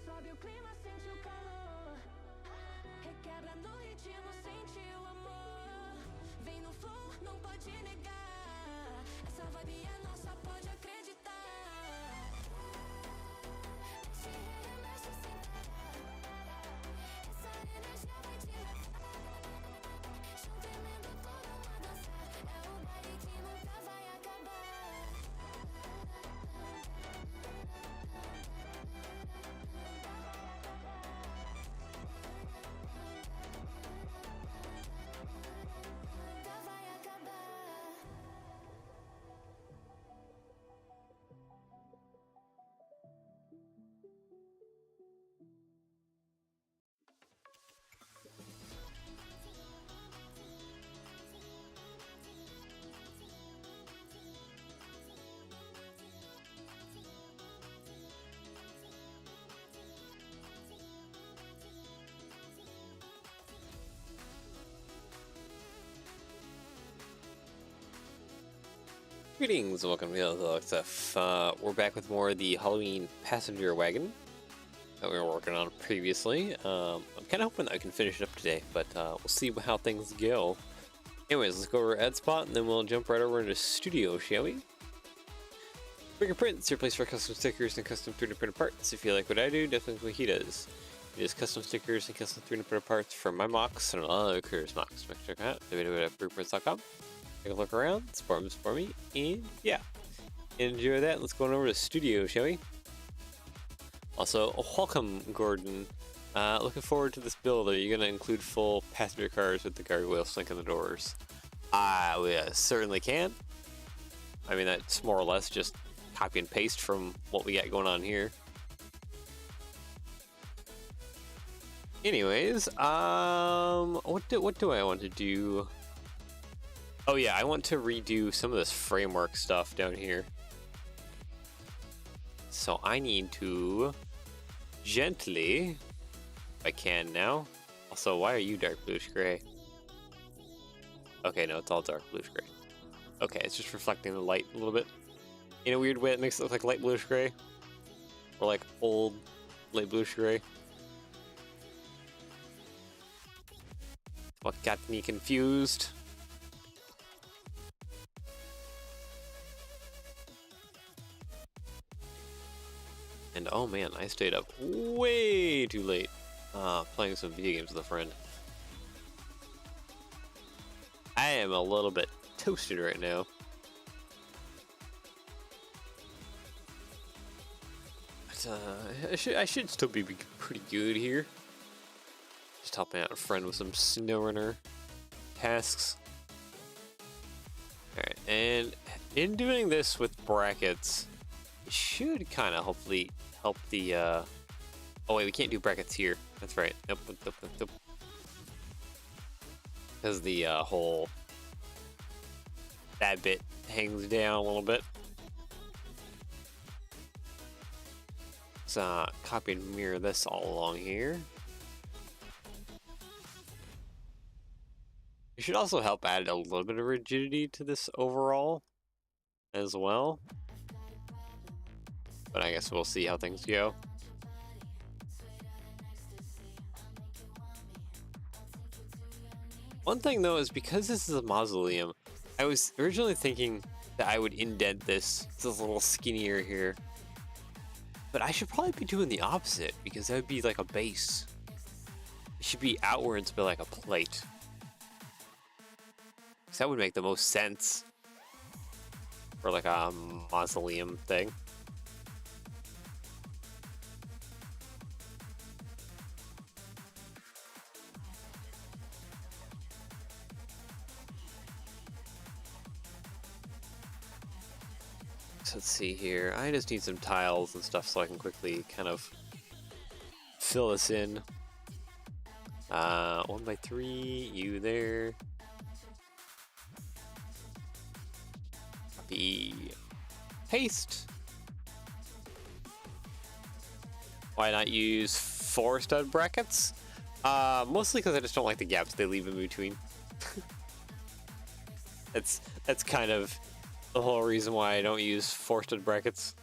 Sobe o clima, sente o calor. Requebra no ritmo, sente o amor. Vem no flow, não pode negar. Essa vibe é nossa, pode acreditar. Mexe, remexe sem parar. Essa energia vai te levar. Chão tremendo, toda uma dança. É o baile que nunca vai acabar. Greetings, welcome to LXF. We're back with more of the Halloween passenger wagon that we were working on previously. I'm kind of hoping that I can finish it up today, but we'll see how things go. Anyways, let's go over Ed Spot and then we'll jump right over into Studio, shall we? Fingerprints, your place for custom stickers and custom 3D printed parts. If you like what I do, definitely what he does. He does custom stickers and custom 3D printed parts for my mocks and a lot of other creators' mocks. Check it out, www.fingerprints.com. Take a look around, support me, and yeah. Enjoy that. Let's go on over to Studio, shall we? Also, welcome, Gordon. Looking forward to this build. Are you going to include full passenger cars with the guardrail sink in the doors? We certainly can. I mean, that's more or less just copy and paste from what we got going on here. Anyways, what do I want to do? Oh yeah, I want to redo some of this framework stuff down here. So I need to gently, if I can now. Also, why are you dark bluish gray? Okay, no, it's all dark bluish gray. Okay, it's just reflecting the light a little bit. In a weird way, it makes it look like light bluish gray. Or like old light bluish gray. What got me confused? And oh man, I stayed up way too late playing some video games with a friend. I am a little bit toasted right now. But I should still be pretty good here. Just helping out a friend with some SnowRunner tasks. Alright, and in doing this with brackets, it should kind of hopefully help the, oh wait, we can't do brackets here. That's right. Nope. Because the whole, that bit hangs down a little bit. Let's copy and mirror this all along here. It should also help add a little bit of rigidity to this overall as well. But I guess we'll see how things go. One thing though is because this is a mausoleum, I was originally thinking that I would indent this. It's a little skinnier here. But I should probably be doing the opposite because that would be like a base. It should be outwards but like a plate. Because that would make the most sense. or like a mausoleum thing. So let's see here. I just need some tiles and stuff so I can quickly kind of fill this in. 1x3, you there. Copy, paste. Why not use 4 stud brackets? Mostly because I just don't like the gaps they leave in between. That's kind of the whole reason why I don't use 4 stud brackets.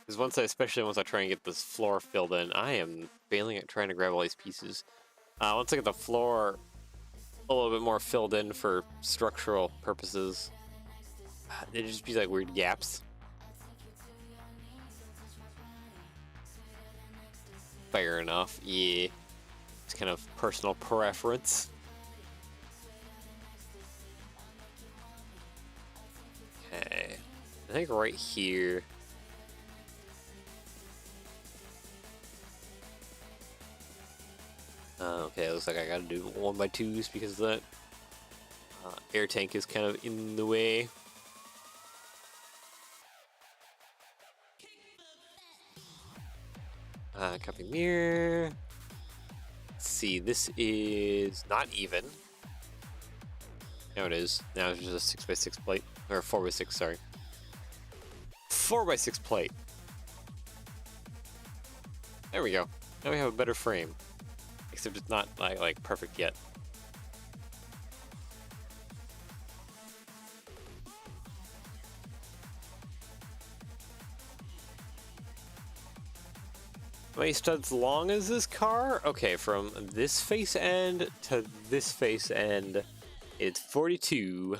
Because especially once I try and get this floor filled in, I am failing at trying to grab all these pieces. Once I get the floor a little bit more filled in for structural purposes, it'd just be like weird gaps. Fair enough, yeah. It's kind of personal preference. Okay, I think right here. Okay, looks like I gotta do 1x2s because of that. Air tank is kind of in the way. Copy mirror. Let's see, this is not even. Now it is. Now it's just a 6x6 plate. Or 4x6, sorry. 4x6 plate. There we go. Now we have a better frame. Except it's not like perfect yet. How many studs long is this car? Okay, from this face end to this face end, it's 42.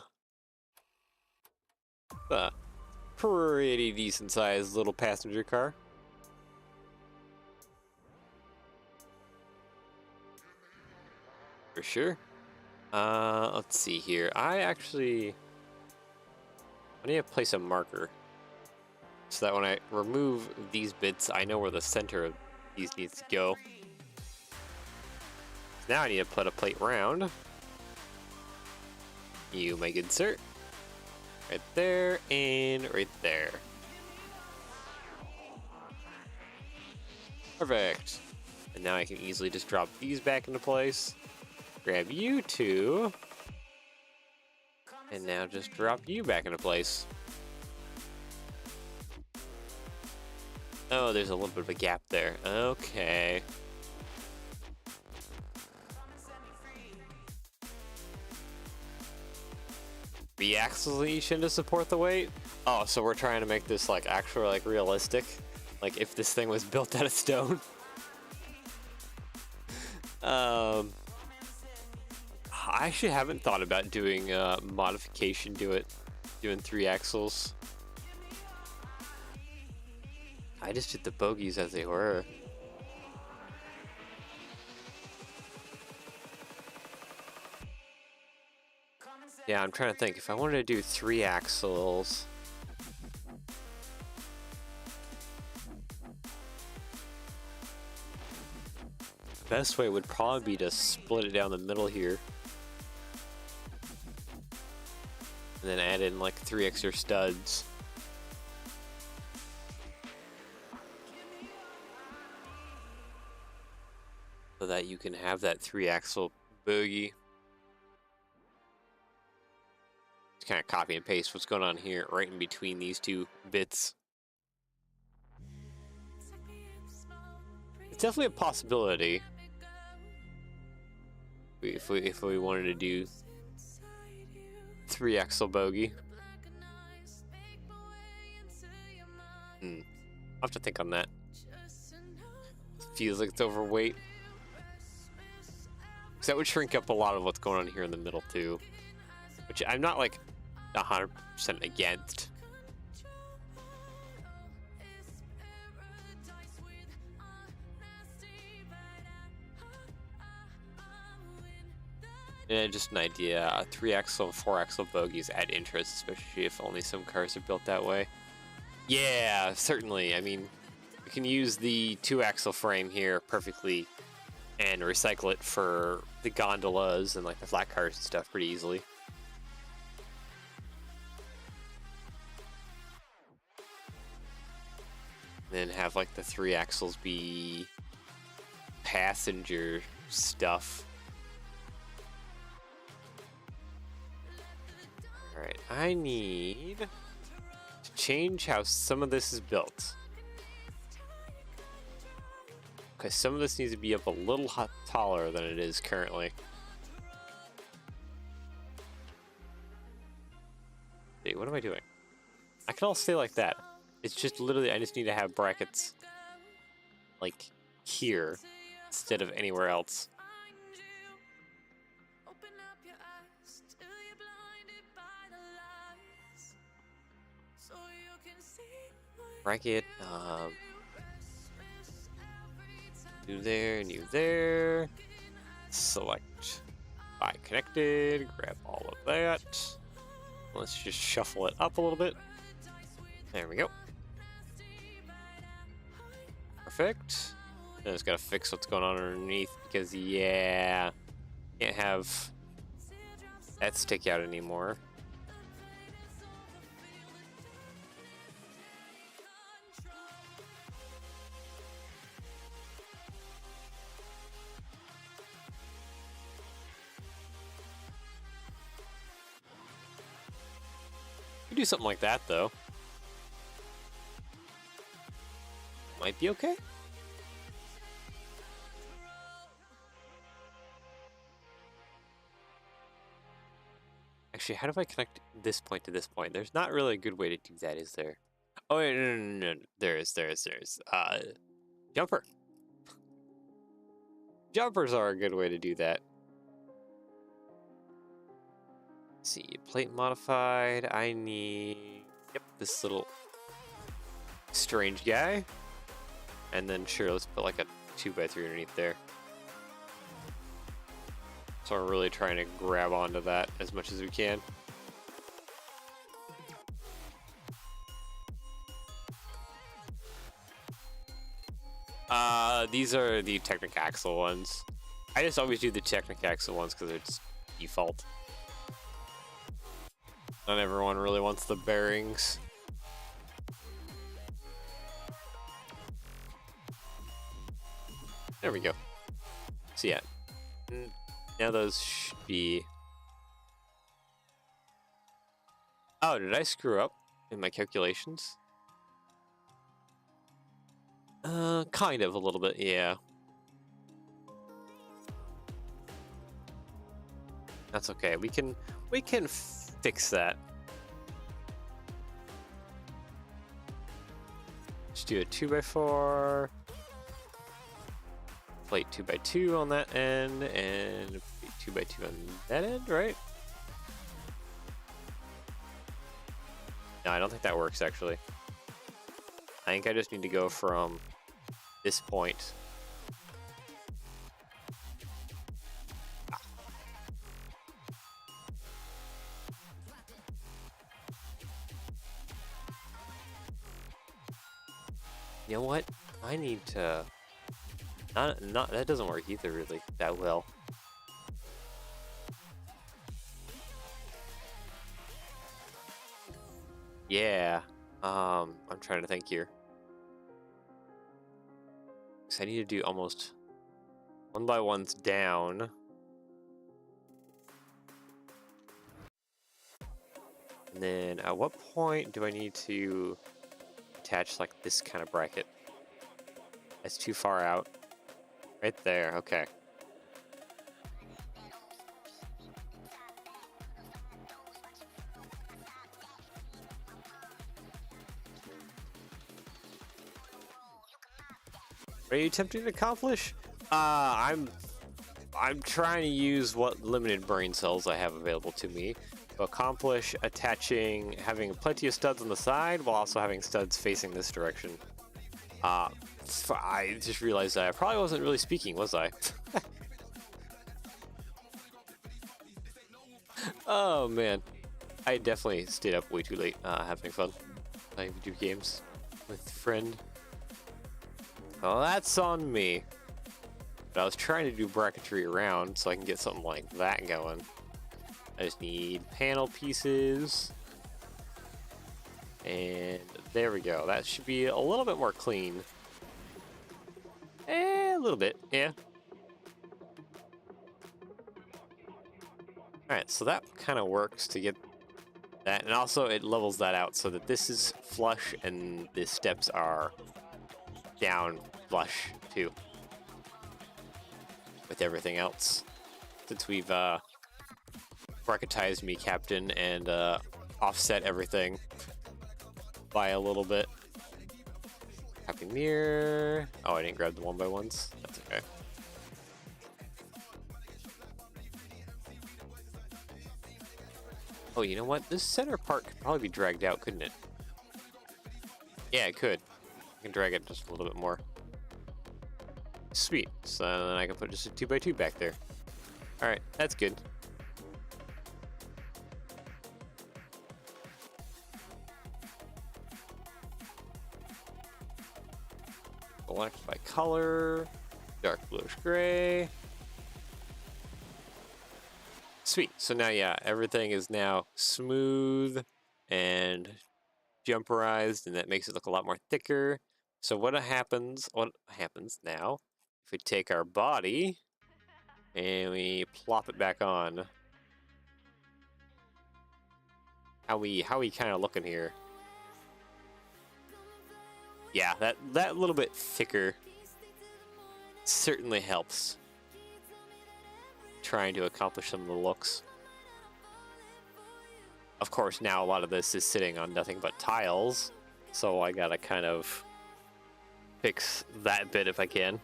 Pretty decent sized little passenger car. For sure. Let's see here. I need to place a marker so that when I remove these bits, I know where the center of these needs to go. Now I need to put a plate round. You, my good sir. Right there and right there. Perfect. And now I can easily just drop these back into place. Grab you two. And now just drop you back into place. Oh, there's a little bit of a gap there. Okay. Re-axleation to support the weight? Oh, so we're trying to make this like actually like realistic? Like if this thing was built out of stone? I actually haven't thought about doing modification to it, doing 3 axles. I just did the bogies as they were. Yeah, I'm trying to think. If I wanted to do 3 axles... the best way would probably be to split it down the middle here. And then add in like 3 extra studs. So that you can have that 3 axle bogie. Just kind of copy and paste what's going on here right in between these 2 bits. It's definitely a possibility. If we wanted to do 3 axle bogie. I'll have to think on that. Feels like it's overweight. Because that would shrink up a lot of what's going on here in the middle too. Which I'm not like 100% against. Just an idea. 3-axle and 4-axle bogies add interest, especially if only some cars are built that way. Yeah, certainly. I mean, we can use the 2-axle frame here perfectly and recycle it for the gondolas and like the flat cars and stuff pretty easily. Then have like the 3 axles be passenger stuff. Alright, I need to change how some of this is built. Because some of this needs to be up a little taller than it is currently. Wait, what am I doing? I can all stay like that. It's just literally, I just need to have brackets like here instead of anywhere else. Bracket, new there, new there. Select by connected, grab all of that. Let's just shuffle it up a little bit. There we go. Perfect. Then just gotta fix what's going on underneath because, yeah, can't have that stick out anymore. You do something like that though. Might be okay. Actually, how do I connect this point to this point? There's not really a good way to do that, is there? Oh, wait, no. There is. Jumper. Jumpers are a good way to do that. Let's see, plate modified. I need, yep, this little strange guy. And then sure, let's put like a 2x3 underneath there. So we're really trying to grab onto that as much as we can. These are the Technic Axle ones. I just always do the Technic Axle ones because it's default. Not everyone really wants the bearings. There we go. So yeah, now those should be... Oh, did I screw up in my calculations? Kind of a little bit, yeah. That's okay. We can fix that. Just do a 2x4. Plate 2x2 on that end, and 2x2 on that end, right? No, I don't think that works actually. I think I just need to go from this point. You know what? I need to... Not that doesn't work either really that well. Yeah. I'm trying to think here. Cause I need to do almost 1x1s down. And then at what point do I need to attach like this kind of bracket? That's too far out. Right there, okay. What are you attempting to accomplish? I'm trying to use what limited brain cells I have available to me to accomplish having plenty of studs on the side while also having studs facing this direction. I just realized that I probably wasn't really speaking, was I? Oh man, I definitely stayed up way too late having fun playing video games with friend. Well, that's on me. But I was trying to do bracketry around so I can get something like that going. I just need panel pieces. And there we go. That should be a little bit more clean. A little bit, yeah. Alright, so that kind of works to get that. And also it levels that out so that this is flush and the steps are down flush too. With everything else. Since we've bracketized me captain and offset everything by a little bit. Happy mirror. Oh, I didn't grab the 1x1s. That's okay. Oh, you know what? This center part could probably be dragged out, couldn't it? Yeah, it could. I can drag it just a little bit more. Sweet. So then I can put just a 2x2 back there. Alright, that's good. Select by color, dark bluish gray. Sweet. So now, yeah, everything is now smooth and jumperized, and that makes it look a lot more thicker. So what happens now if we take our body and we plop it back on? How we kind of looking here? Yeah, that little bit thicker certainly helps trying to accomplish some of the looks. Of course, now a lot of this is sitting on nothing but tiles, so I gotta kind of fix that bit if I can.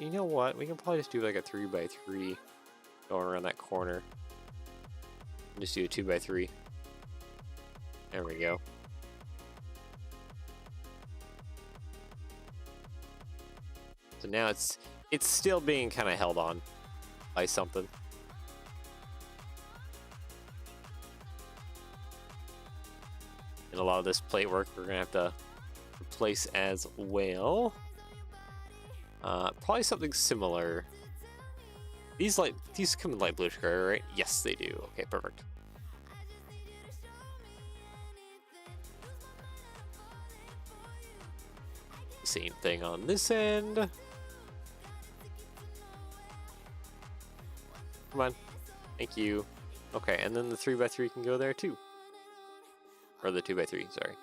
You know what? We can probably just do like a 3x3 going around that corner. Just do a 2x3. There we go. So now it's still being kind of held on by something. And a lot of this plate work we're gonna have to replace as well. Probably something similar. These come in light bluish gray, right? Yes, they do. Okay, perfect. Same thing on this end. Come on. Thank you. Okay, and then the 3x3 can go there too. Or the 2x3, sorry.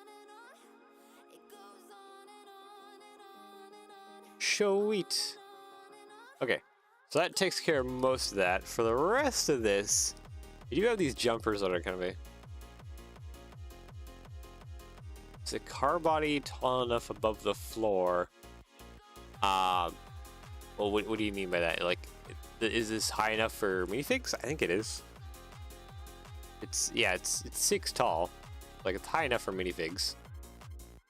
Sweet. Okay, so that takes care of most of that. For the rest of this, you do have these jumpers that are kind of Is a car body tall enough above the floor? Well, what do you mean by that? Like, is this high enough for minifigs? I think it is. It's 6 tall. Like, it's high enough for minifigs.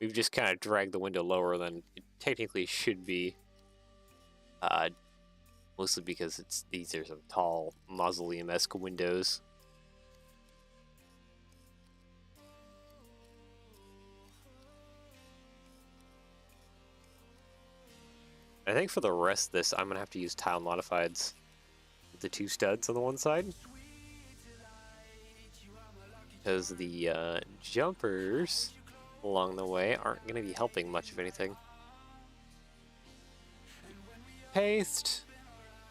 We've just kind of dragged the window lower than it technically should be. Mostly because these are some tall mausoleum-esque windows. I think for the rest of this, I'm gonna have to use tile modifieds with the 2 studs on the one side. Because the jumpers along the way aren't gonna be helping much of anything. Paste.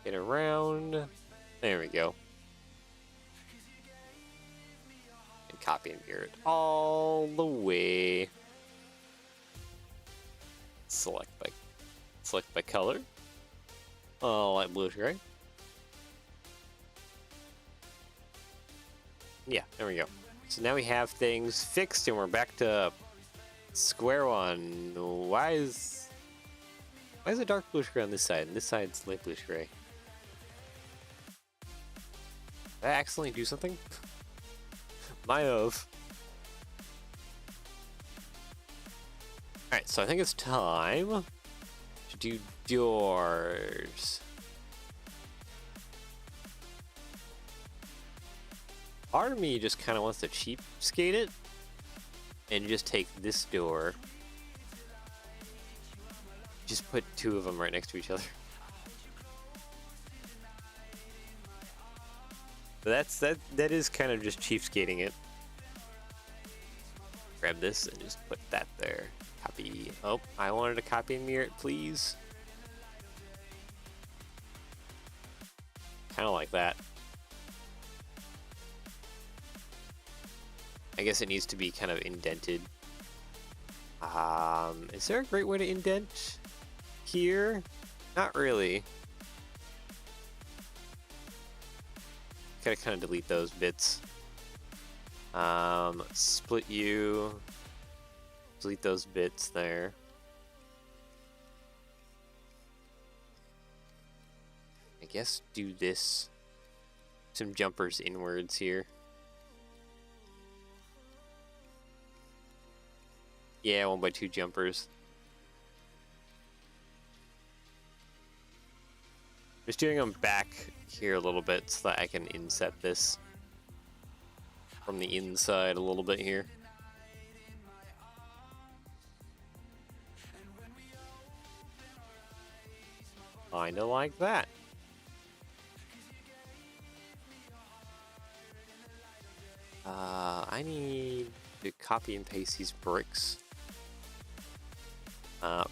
Get around. There we go. And copy and mirror it all the way. Select by color. Oh, light bluish gray. Yeah, there we go. So now we have things fixed and we're back to square one. Why is it dark bluish gray on this side and this side's light bluish gray? Did I accidentally do something? Might have. Alright, Alright, so I think it's time to do doors. Part of me just kind of wants to cheapskate it and just take this door. Just put two of them right next to each other. But that is kind of just cheapskating it. Grab this and just put that there. Copy. Oh, I wanted to copy and mirror it, please. Kind of like that. I guess it needs to be kind of indented. Is there a great way to indent here? Not really. Gotta kind of delete those bits. Split you. Delete those bits there. I guess do this. Some jumpers inwards here. Yeah, 1x2 jumpers. Just doing them back here a little bit so that I can inset this from the inside a little bit here. Kinda like that. I need to copy and paste these bricks.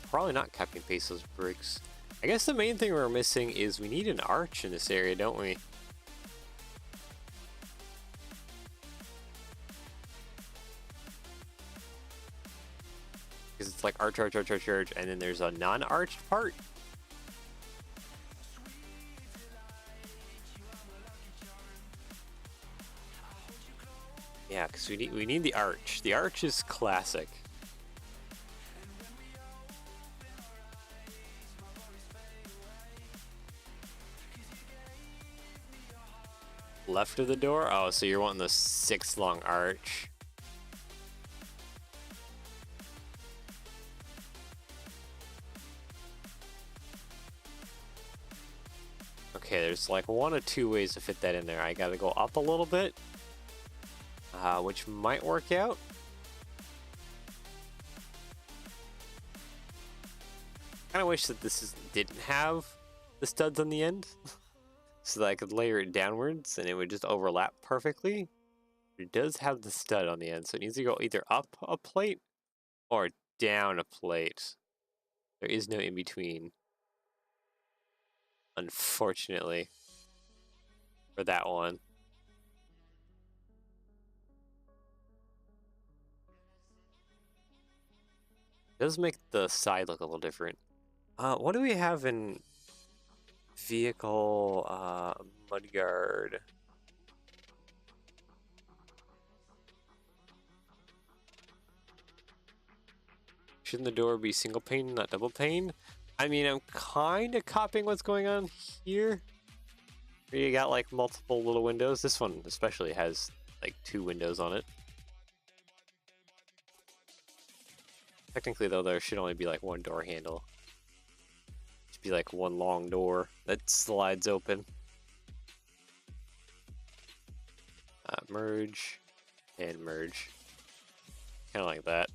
Probably not copy and paste those bricks. I guess the main thing we're missing is we need an arch in this area, don't we? Because it's like arch, arch, arch, arch, arch, and then there's a non-arched part. Yeah, because we need the arch. The arch is classic. Left of the door? Oh, so you're wanting the 6 long arch. Okay, there's like 1 or 2 ways to fit that in there. I gotta go up a little bit, which might work out. Kind of wish that this didn't have the studs on the end. So that I could layer it downwards and it would just overlap perfectly. It does have the stud on the end, so it needs to go either up a plate or down a plate. There is no in between, unfortunately, for that one. It does make the side look a little different. What do we have in vehicle mudguard? Shouldn't the door be single pane, not double pane? I mean, I'm kind of copying what's going on here. Where you got like multiple little windows. This one especially has like 2 windows on it. Technically though, there should only be like 1 door handle. Be like 1 long door that slides open. Merge and merge. Kind of like that.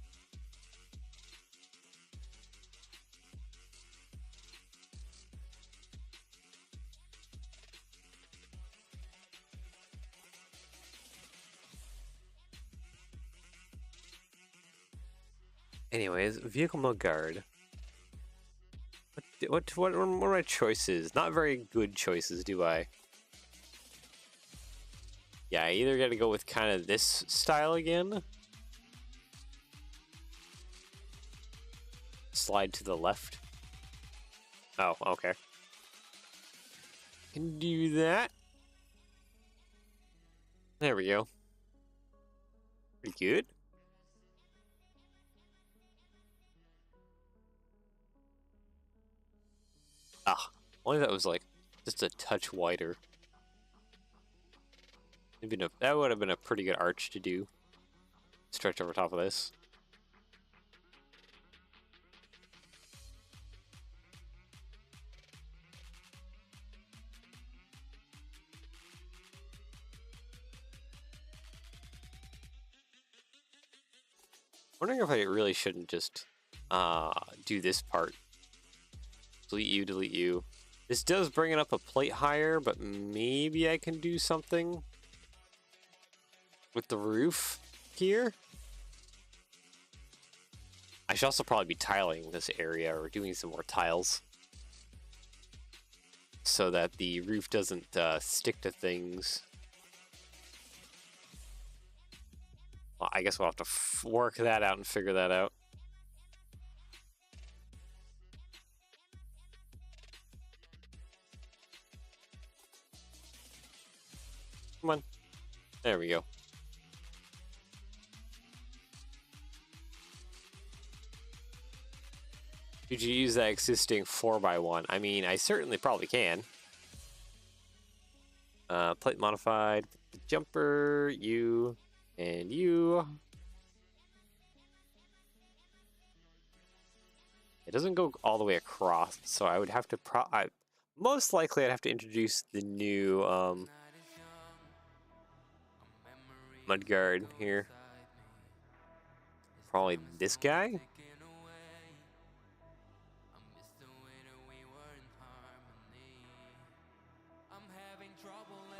Anyways, vehicle mode guard. What are my choices? Not very good choices, do I? Yeah, I either gotta go with kind of this style again. Slide to the left. Oh, okay. Can do that. There we go. Pretty good. Ah, only that was like just a touch wider. That would have been a pretty good arch to do. Stretch over top of this. Wondering if I really shouldn't just do this part. Delete you, delete you. This does bring it up a plate higher, but maybe I can do something with the roof here. I should also probably be tiling this area or doing some more tiles so that the roof doesn't stick to things. Well, I guess we'll have to work that out and figure that out. Come on. There we go. Could you use that existing 4x1? I mean, I certainly probably can. Plate modified. The jumper, you, and you. It doesn't go all the way across, so I would have to most likely I'd have to introduce the new mudguard here. Probably this guy.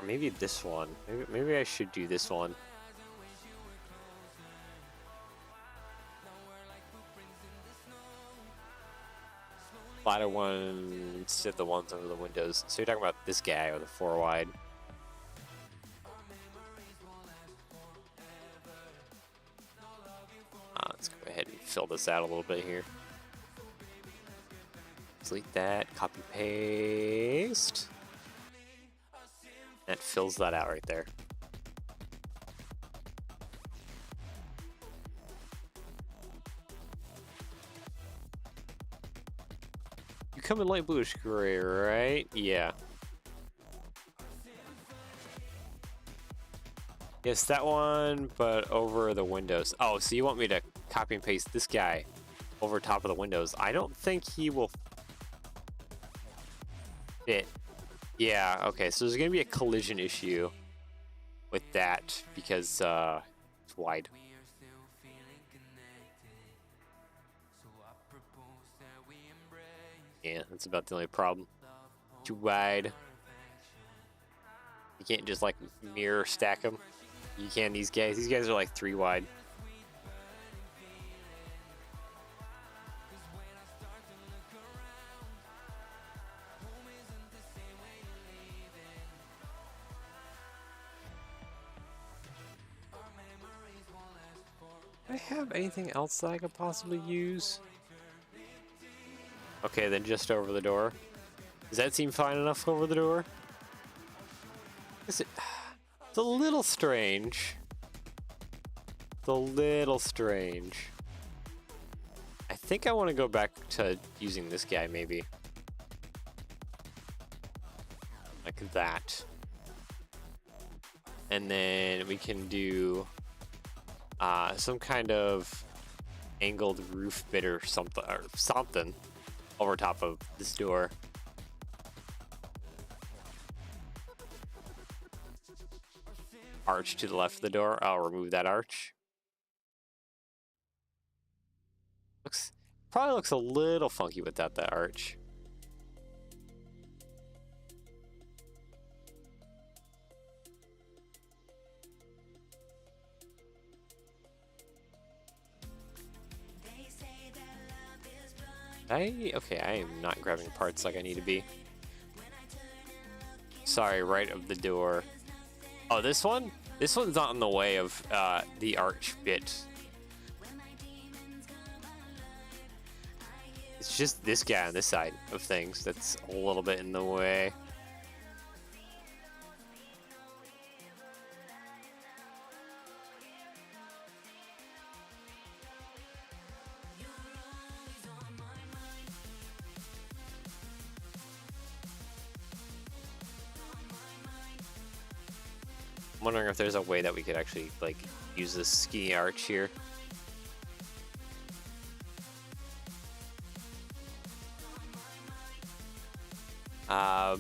Or maybe this one. Maybe I should do this one. Flatter one instead of the ones under the windows. So you're talking about this guy with a 4 wide. Let's go ahead and fill this out a little bit here. Delete that, copy paste. That fills that out right there. You come in light bluish gray, right? Yeah. Yes, that one, but over the windows. Oh, so you want me to copy and paste this guy over top of the windows? I don't think he will fit. Yeah, okay, so there's gonna be a collision issue with that because it's wide. Yeah, that's about the only problem. Too wide. You can't just like mirror stack them. You can these guys. These guys are like 3 wide. Do I have anything else that I could possibly use? Okay, then just over the door. Does that seem fine enough over the door? Is it? It's a little strange. It's a little strange. I think I want to go back to using this guy, maybe. Like that. And then we can do some kind of angled roof bit or something over top of this door. Arch to the left of the door. I'll remove that arch. Probably looks a little funky without that arch. Okay, I am not grabbing parts like I need to be. Sorry, right of the door. Oh, this one? This one's not in the way of the arch bit. It's just this guy on this side of things that's a little bit in the way. I'm wondering if there's a way that we could actually like use this skinny arch here.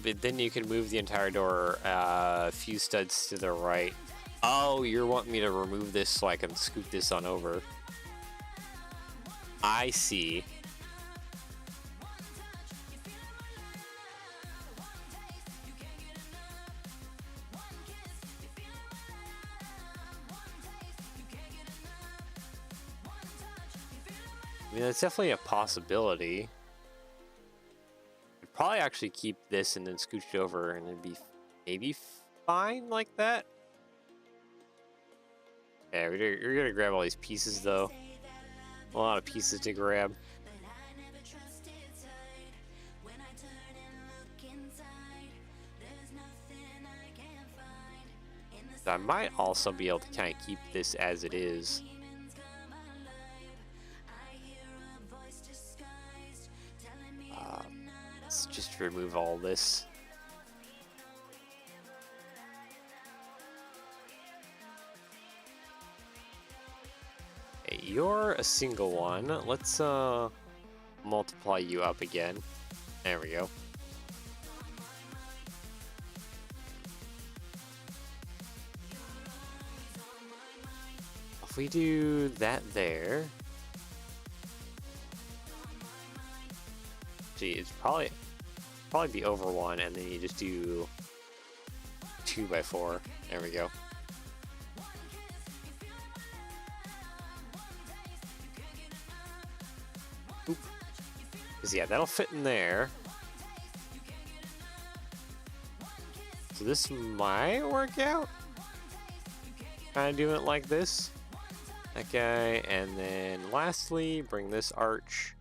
But then you can move the entire door a few studs to the right. Oh, you're wanting me to remove this so I can scoot this on over. I see. I mean, that's definitely a possibility. I'd probably actually keep this and then scooch it over and it'd be maybe fine like that. Yeah, you're gonna grab all these pieces though. A lot of pieces to grab. I might also be able to kind of keep this as it is. Let's just remove all this. Okay, you're a single one. Let's multiply you up again. There we go. If we do that there, gee, it's probably be over one, and then you just do 2x4. There we go. Oop. 'Cause yeah, that'll fit in there. So this might work out. Kind of doing it like this. That guy, and then lastly, bring this arch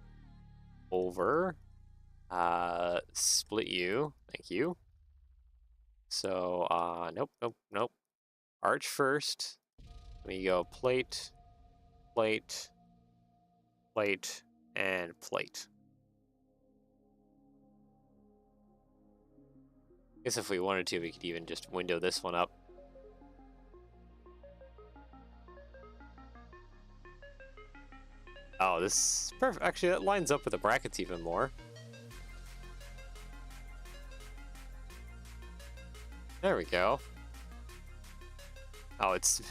over. Split you. Thank you. So, nope. Arch first. Let me go plate, plate, plate, and plate. I guess if we wanted to, we could even just window this one up. Oh, this is perfect. Actually, that lines up with the brackets even more. There we go. Oh, it's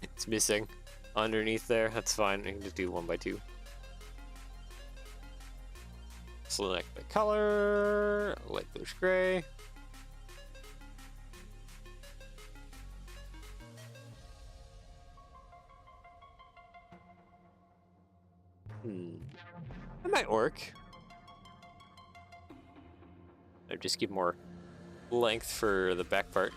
it's missing underneath there. That's fine. We can just do 1x2. Select the color, light bluish gray. That might work. I'll just give more length for the back part.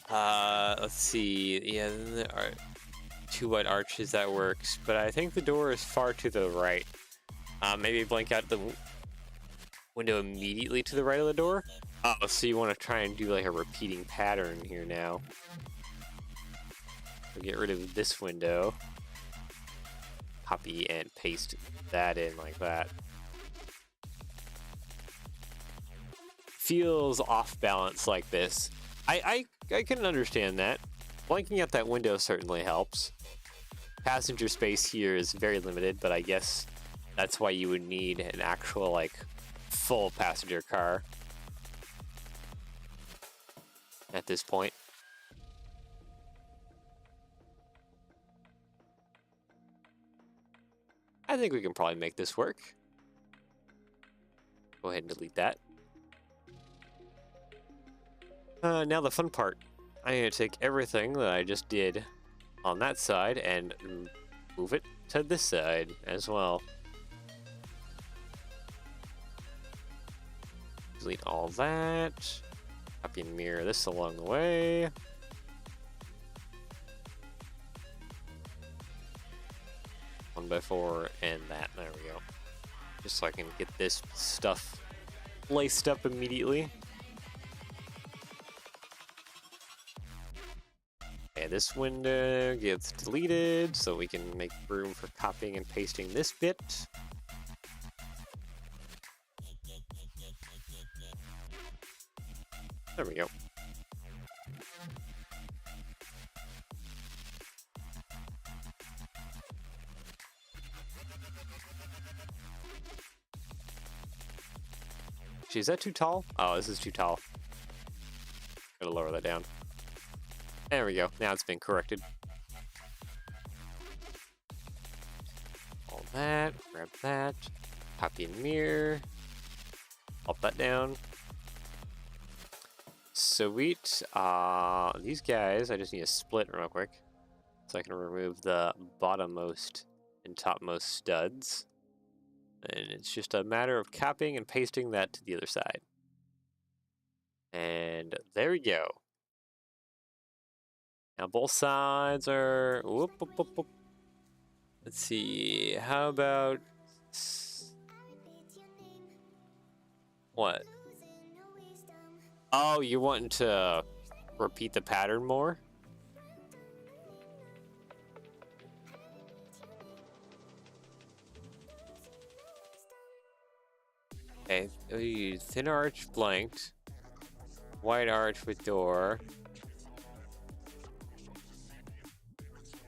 Let's see. Yeah, there are 2 white arches, that works. But I think the door is far to the right. Maybe blank out the window immediately to the right of the door. Oh, so you want to try and do like a repeating pattern here now. So get rid of this window. Copy and paste that in like that. Feels off balance like this. I can understand that. Blanking out that window certainly helps. Passenger space here is very limited, but I guess that's why you would need an actual like full passenger car at this point. I think we can probably make this work. Go ahead and delete that. Now the fun part. I'm going to take everything that I just did on that side and move it to this side as well. Delete all that. Copy and mirror this along the way. One by 4 and that. There we go. Just so I can get this stuff laced up immediately. Okay, this window gets deleted so we can make room for copying and pasting this bit. There we go. Gee, is that too tall? Oh, this is too tall. Gotta lower that down. There we go. Now it's been corrected. All that. Grab that. Copy and mirror. Pop that down. Sweet. These guys, I just need to split real quick. So I can remove the bottommost and topmost studs. And it's just a matter of copying and pasting that to the other side. And there we go. Now both sides are... Whoop, whoop, whoop, whoop. Let's see. How about... What? Oh, you wanting to repeat the pattern more? Okay, we use thin arch blanked, white arch with door,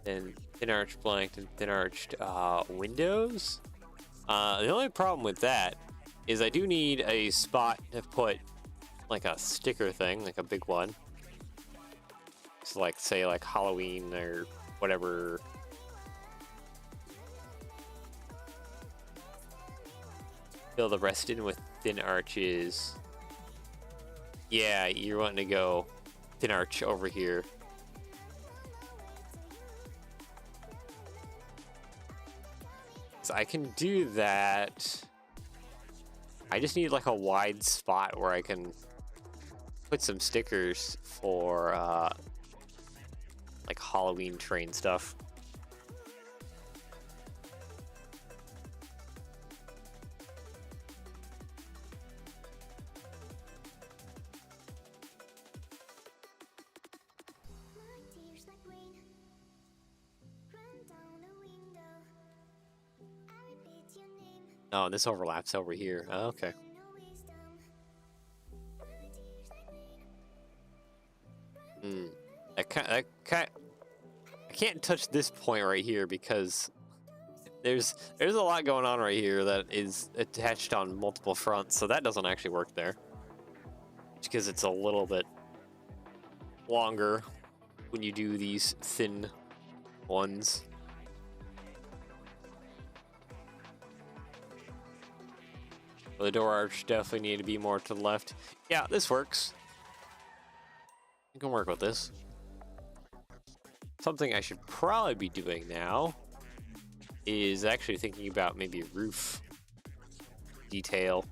then thin arch blanked and thin arched windows. The only problem with that is I do need a spot to put like a sticker thing, like a big one. So like say like Halloween or whatever. Fill the rest in with thin arches. Yeah, you're wanting to go thin arch over here. So I can do that. I just need like a wide spot where I can put some stickers for like Halloween train stuff. Oh, this overlaps over here. Oh, okay. I can't touch this point right here because there's a lot going on right here that is attached on multiple fronts, so that doesn't actually work there. Just because it's a little bit longer when you do these thin ones. The door arch definitely need to be more to the left. Yeah, this works. You can work with this. Something I should probably be doing now is actually thinking about maybe roof detail.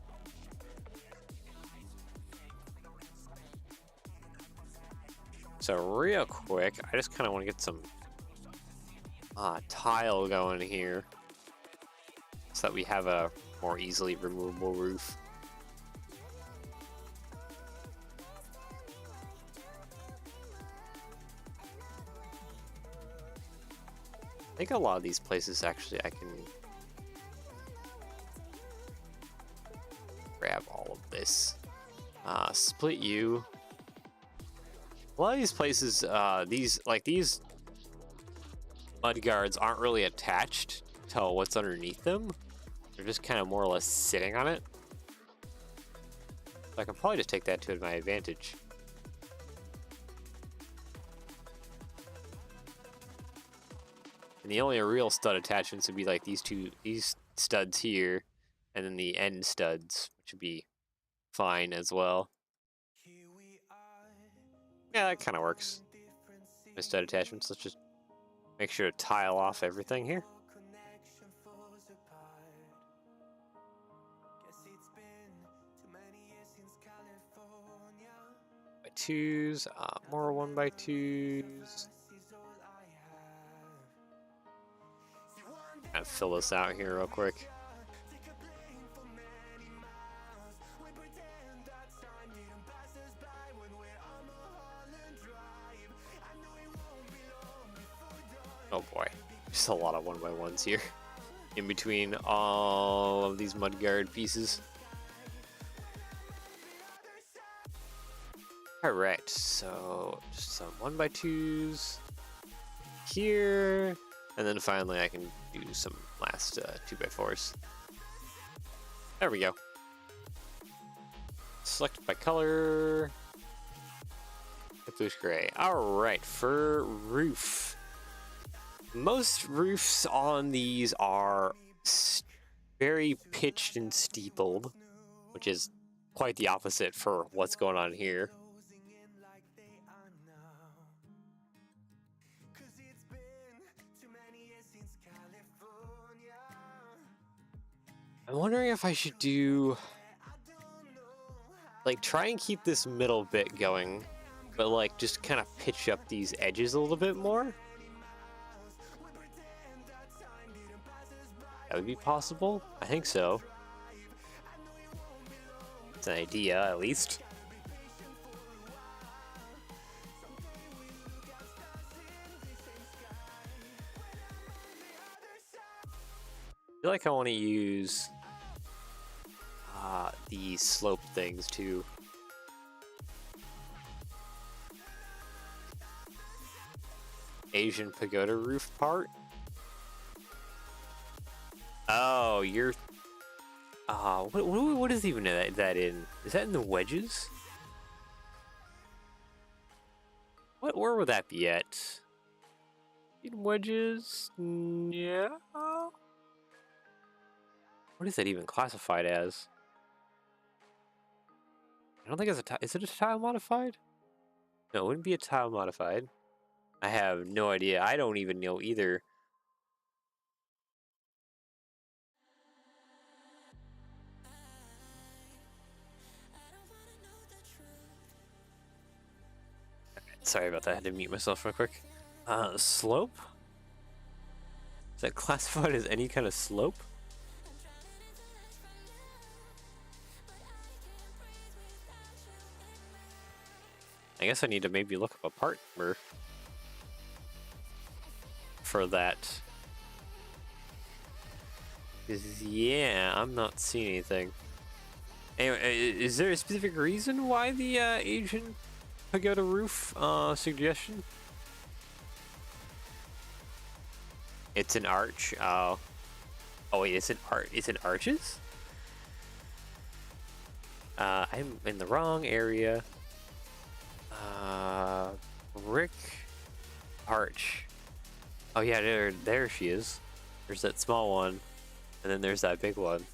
So real quick, I just kind of want to get some tile going here so that we have a more easily removable roof. I think a lot of these places actually I can grab all of this. Split you. A lot of these places, these mud guards aren't really attached to what's underneath them. They're just kind of more or less sitting on it. So I can probably just take that to my advantage. And the only real stud attachments would be like these studs here, and then the end studs, which would be fine as well. Yeah, that kind of works. The stud attachments, let's just make sure to tile off everything here. By twos, more 1x2s. Kind of fill this out here real quick. Oh boy, just a lot of 1x1s here in between all of these mudguard pieces. Alright, so just some 1x2s here, and then finally I can do some last 2x4s. There we go. Select by color. Bluish gray. Alright, for roof. Most roofs on these are very pitched and steepled, which is quite the opposite for what's going on here. I'm wondering if I should do, like, try and keep this middle bit going, but like just kind of pitch up these edges a little bit more. That would be possible. I think so. It's an idea, at least. I feel like I want to use the slope things too. Asian pagoda roof part. Oh, you're. What is even that in? Is that in the wedges? Where would that be at? In wedges? Yeah. What is that even classified as? I don't think it's a tile. Is it a tile modified? No, it wouldn't be a tile modified. I have no idea. I don't even know either. Sorry about that. I had to mute myself real quick. Slope? Is that classified as any kind of slope? I guess I need to maybe look up a part number for that. 'Cause, yeah, I'm not seeing anything. Anyway, is there a specific reason why the Asian pagoda roof suggestion? It's an arch. Oh wait, it's an art. It's an arches. I'm in the wrong area. Brick arch. Oh yeah, there she is. There's that small one, and then there's that big one.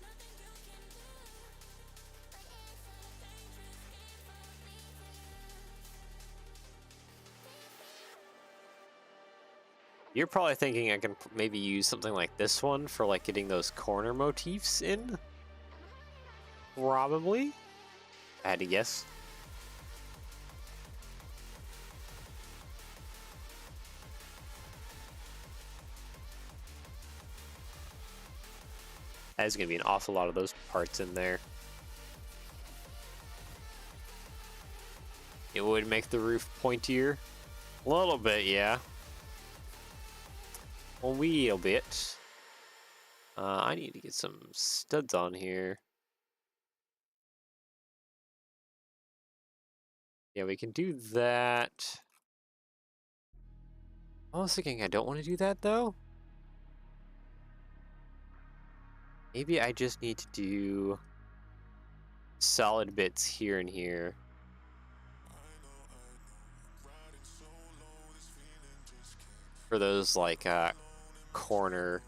You're probably thinking I can maybe use something like this one for like getting those corner motifs in. Probably. I had to guess. There's gonna be an awful lot of those parts in there. It would make the roof pointier. A little bit, yeah. A little bit. I need to get some studs on here. Yeah, we can do that. I was thinking I don't want to do that though. Maybe I just need to do solid bits here and here. For those like corner.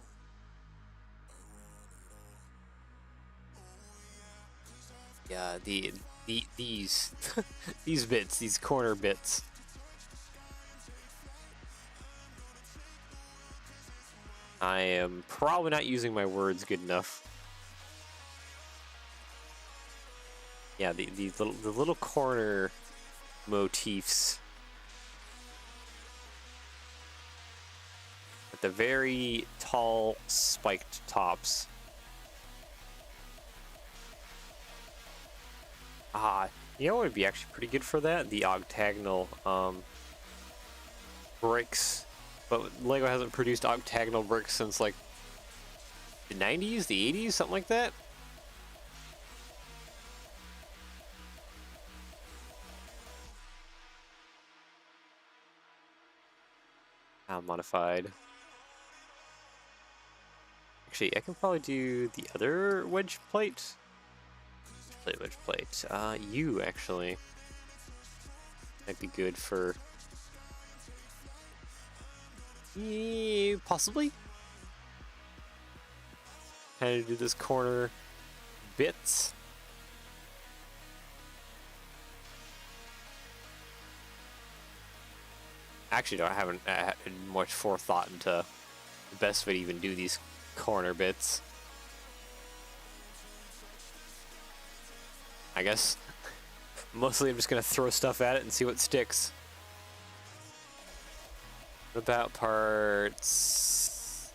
Yeah, these these bits, these corner bits. I am probably not using my words good enough. Yeah, the little corner motifs with the very tall spiked tops. You know what would be actually pretty good for that? The octagonal bricks. But LEGO hasn't produced octagonal bricks since like the 90s, the 80s, something like that. Modified. Actually, I can probably do the other wedge plate. Wedge plate. You actually. Might be good for... possibly? Kind of do this corner bits. Actually, I haven't had much forethought into the best way to even do these corner bits. I guess mostly I'm just gonna throw stuff at it and see what sticks. What about parts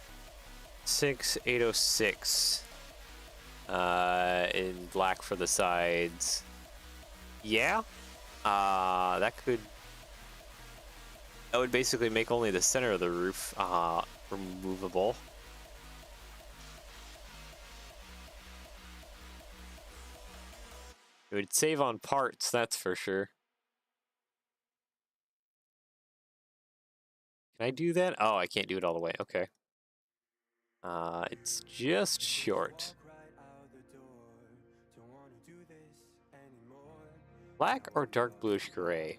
6806? In black for the sides. Yeah. That would basically make only the center of the roof removable. It would save on parts, that's for sure. Can I do that? Oh, I can't do it all the way. Okay. It's just short. Black or dark bluish gray?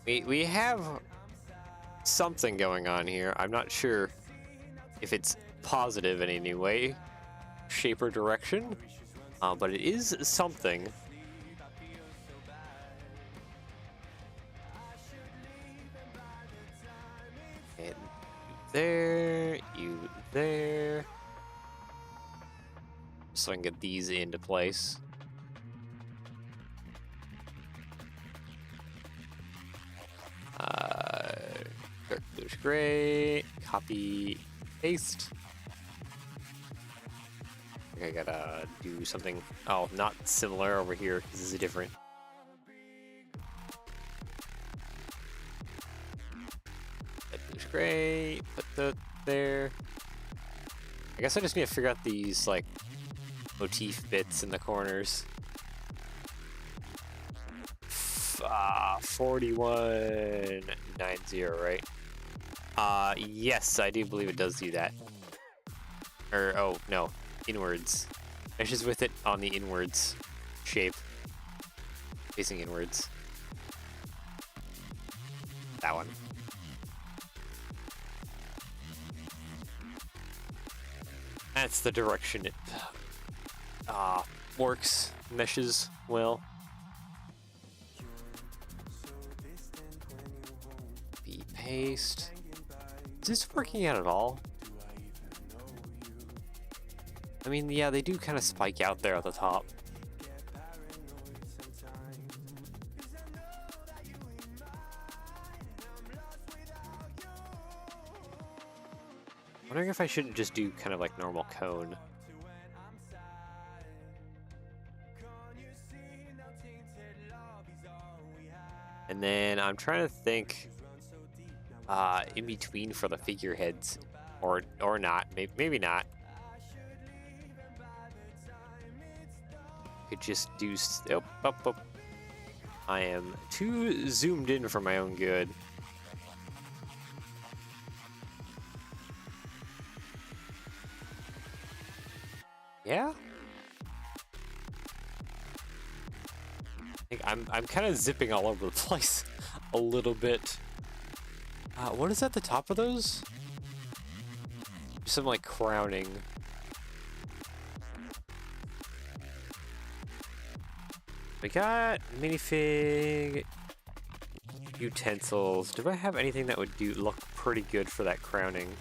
Hey, we have something going on here. I'm not sure if it's positive in any way, shape, or direction, but it is something. And there, you there. So I can get these into place. Dark bluish gray, copy, paste. I gotta do something, oh, not similar over here, this is different. That bluish gray, put that there. I guess I just need to figure out these, like, motif bits in the corners. 4190, right? Yes, I do believe it does do that. Or, oh, no, inwards. Meshes with it on the inwards shape. Facing inwards. That one. That's the direction it works, meshes well. Paste. Is this working out at all? I mean, yeah, they do kind of spike out there at the top. Wondering if I shouldn't just do kind of like normal cone. And then I'm trying to think in between for the figureheads, or not, maybe not. Could just do oh. I am too zoomed in for my own good. Yeah. I think I'm kind of zipping all over the place a little bit. What is at the top of those? Some like crowning. We got minifig utensils. Do I have anything that would look pretty good for that crowning?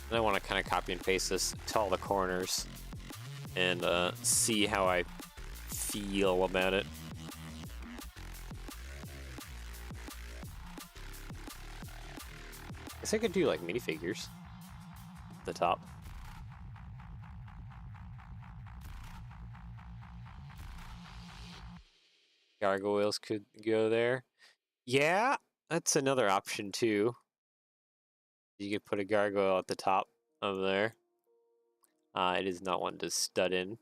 And I want to kind of copy and paste this to all the corners and see how I feel about it. I could do like minifigures at the top. Gargoyles could go there. Yeah, that's another option too. You could put a gargoyle at the top of there. It is not one to stud in.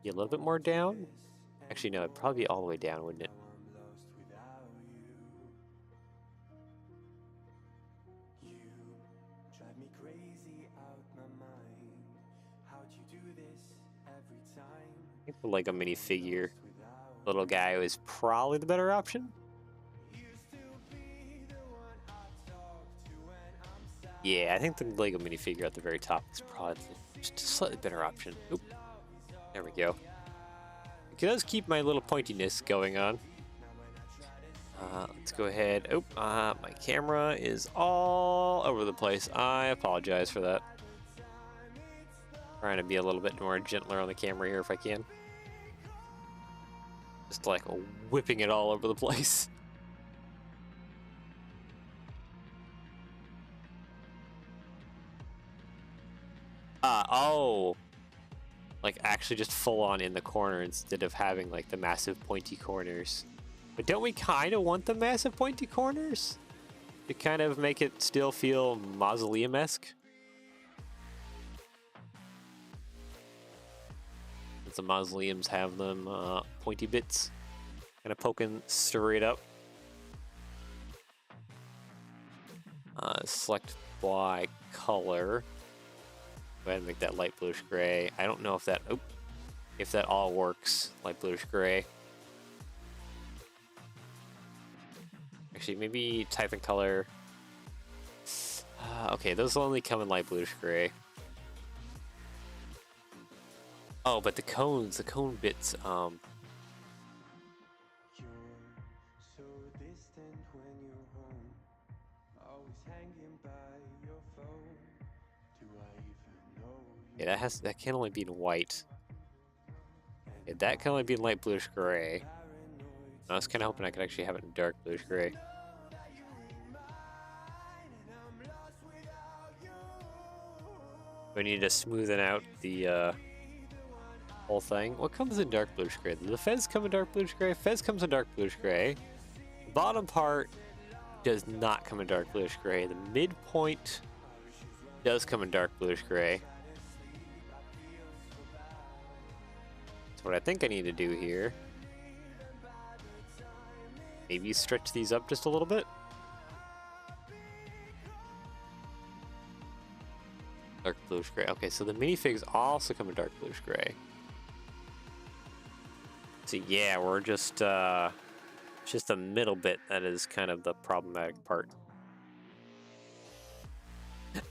Be a little bit more down. Actually, no, it'd probably be all the way down, wouldn't it? I think the Lego minifigure little guy was probably the better option. Yeah, I think the Lego minifigure at the very top is probably just a slightly better option. Oop. There we go. It does keep my little pointiness going on. Let's go ahead. Oh, my camera is all over the place. I apologize for that. Trying to be a little bit more gentler on the camera here if I can. Just like whipping it all over the place. Oh. Like actually just full on in the corner instead of having like the massive pointy corners. But don't we kind of want the massive pointy corners? To kind of make it still feel mausoleum-esque? Since the mausoleums have them pointy bits. Kind of poking straight up. Select by color. Go ahead and make that light bluish gray. I don't know if that all works. Light bluish gray. Actually, maybe type in color. Okay, those will only come in light bluish gray. Oh, but the cone bits. Yeah, that can only be in white. Yeah, that can only be in light bluish gray. I was kind of hoping I could actually have it in dark bluish gray. We need to smoothen out the whole thing. What comes in dark bluish gray? Does the fez come in dark bluish gray? Fez comes in dark bluish gray. The bottom part does not come in dark bluish gray. The midpoint does come in dark bluish gray. That's what I think I need to do here. Maybe stretch these up just a little bit. Dark bluish gray. Okay, so the minifigs also come in dark bluish gray. So yeah, we're just the middle bit that is kind of the problematic part.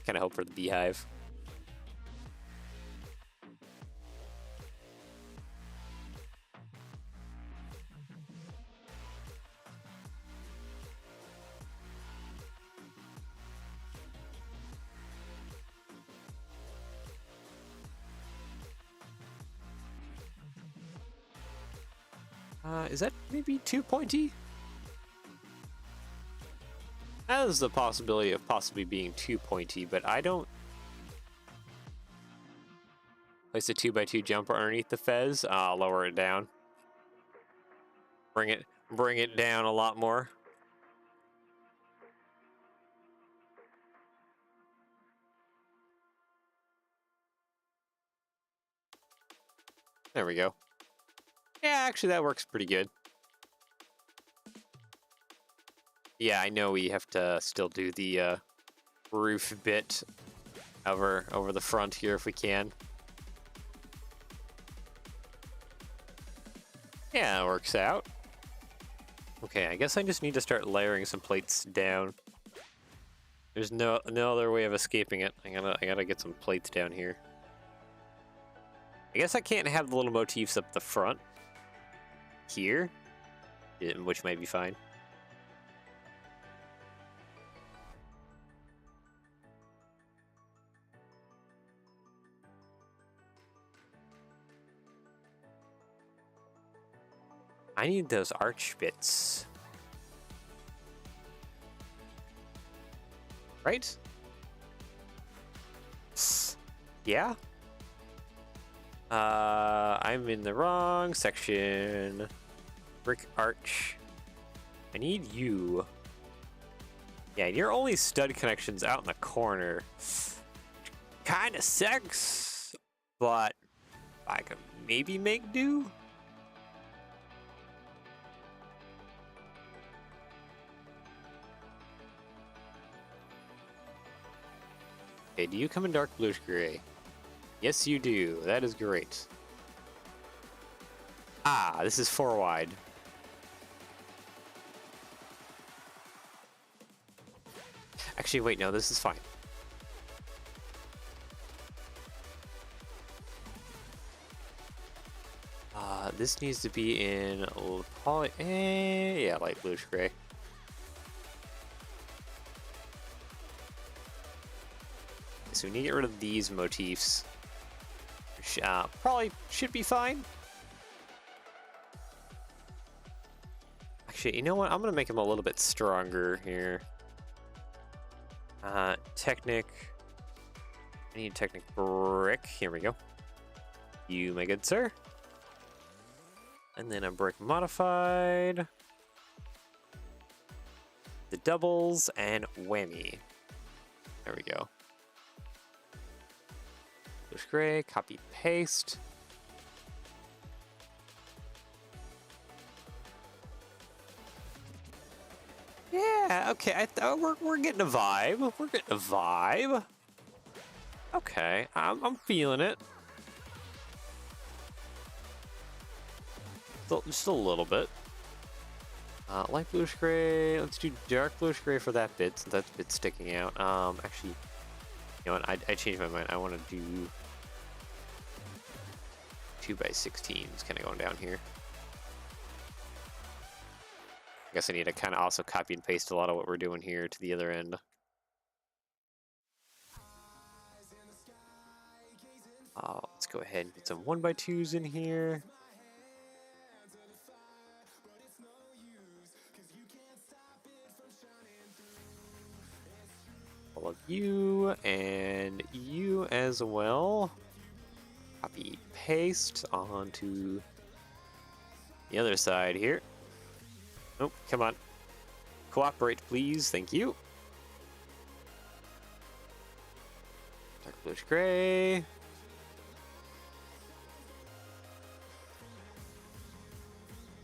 Kind of hope for the beehive. Is that maybe too pointy? That is the possibility of possibly being too pointy, but I don't... Place a 2x2 jumper underneath the fez. I'll lower it down. Bring it down a lot more. There we go. Yeah, actually that works pretty good. Yeah, I know we have to still do the roof bit over the front here if we can. Yeah, it works out. Okay, I guess I just need to start layering some plates down. There's no other way of escaping it. I gotta get some plates down here. I guess I can't have the little motifs up the front here, which might be fine. I need those arch bits. Right? Yeah? I'm in the wrong section. Brick arch. I need you. Yeah, your only stud connection's out in the corner. Kinda sucks, but I could maybe make do. Okay, do you come in dark bluish gray? Yes, you do. That is great. Ah, this is 4 wide. Actually, wait, no, this is fine. This needs to be in yeah, light bluish gray. So we need to get rid of these motifs, which probably should be fine. Actually, you know what? I'm gonna make him a little bit stronger here. Technic. I need Technic brick. Here we go. You, my good sir. And then a brick modified. The doubles and whammy. There we go. Bluish gray, copy paste. Yeah, okay. We're getting a vibe. We're getting a vibe. Okay, I'm feeling it. Just a little bit. Light bluish gray. Let's do dark bluish gray for that bit, since that bit's sticking out. Actually, you know what? I changed my mind. I want to do 2x16s, kind of going down here. I guess I need to kind of also copy and paste a lot of what we're doing here to the other end. Let's go ahead and get some 1x2s in here. All of you and you as well. Copy, paste onto the other side here. Oh, come on. Cooperate, please. Thank you. Dark bluish gray.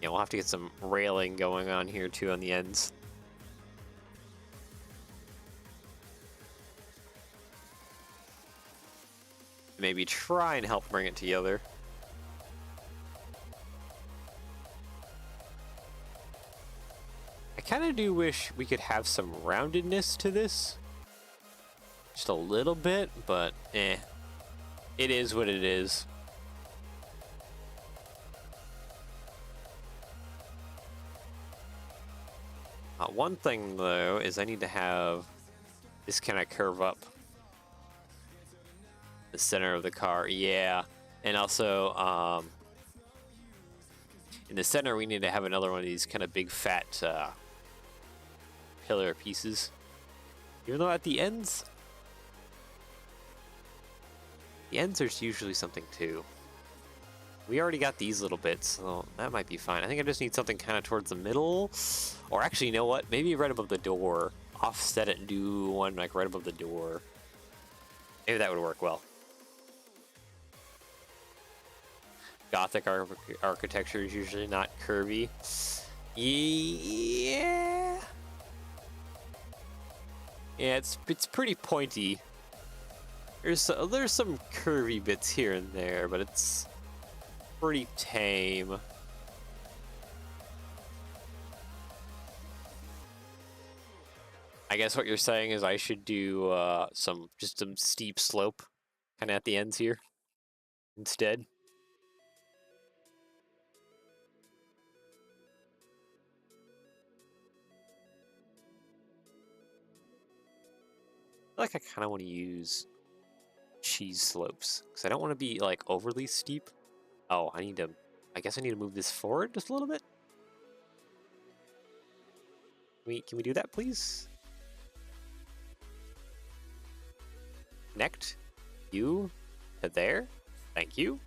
Yeah, we'll have to get some railing going on here too on the ends. Maybe try and help bring it together. I kind of do wish we could have some roundedness to this. Just a little bit, but eh. It is what it is. One thing though is I need to have this kind of curve up the center of the car. Yeah, and also in the center we need to have another one of these kind of big fat pillar pieces. Even though at the ends there's usually something too. We already got these little bits, so that might be fine. I think I just need something kind of towards the middle. Or actually, you know what? Maybe right above the door. Offset it and do one like right above the door. Maybe that would work well. Gothic architecture is usually not curvy. Yeah. Yeah, it's pretty pointy. There's some curvy bits here and there, but it's pretty tame. I guess what you're saying is I should do just some steep slope kind of at the ends here instead. I feel like I kind of want to use cheese slopes because I don't want to be like overly steep. Oh, I guess I need to move this forward just a little bit. Can we do that, please? Connect you to there. Thank you.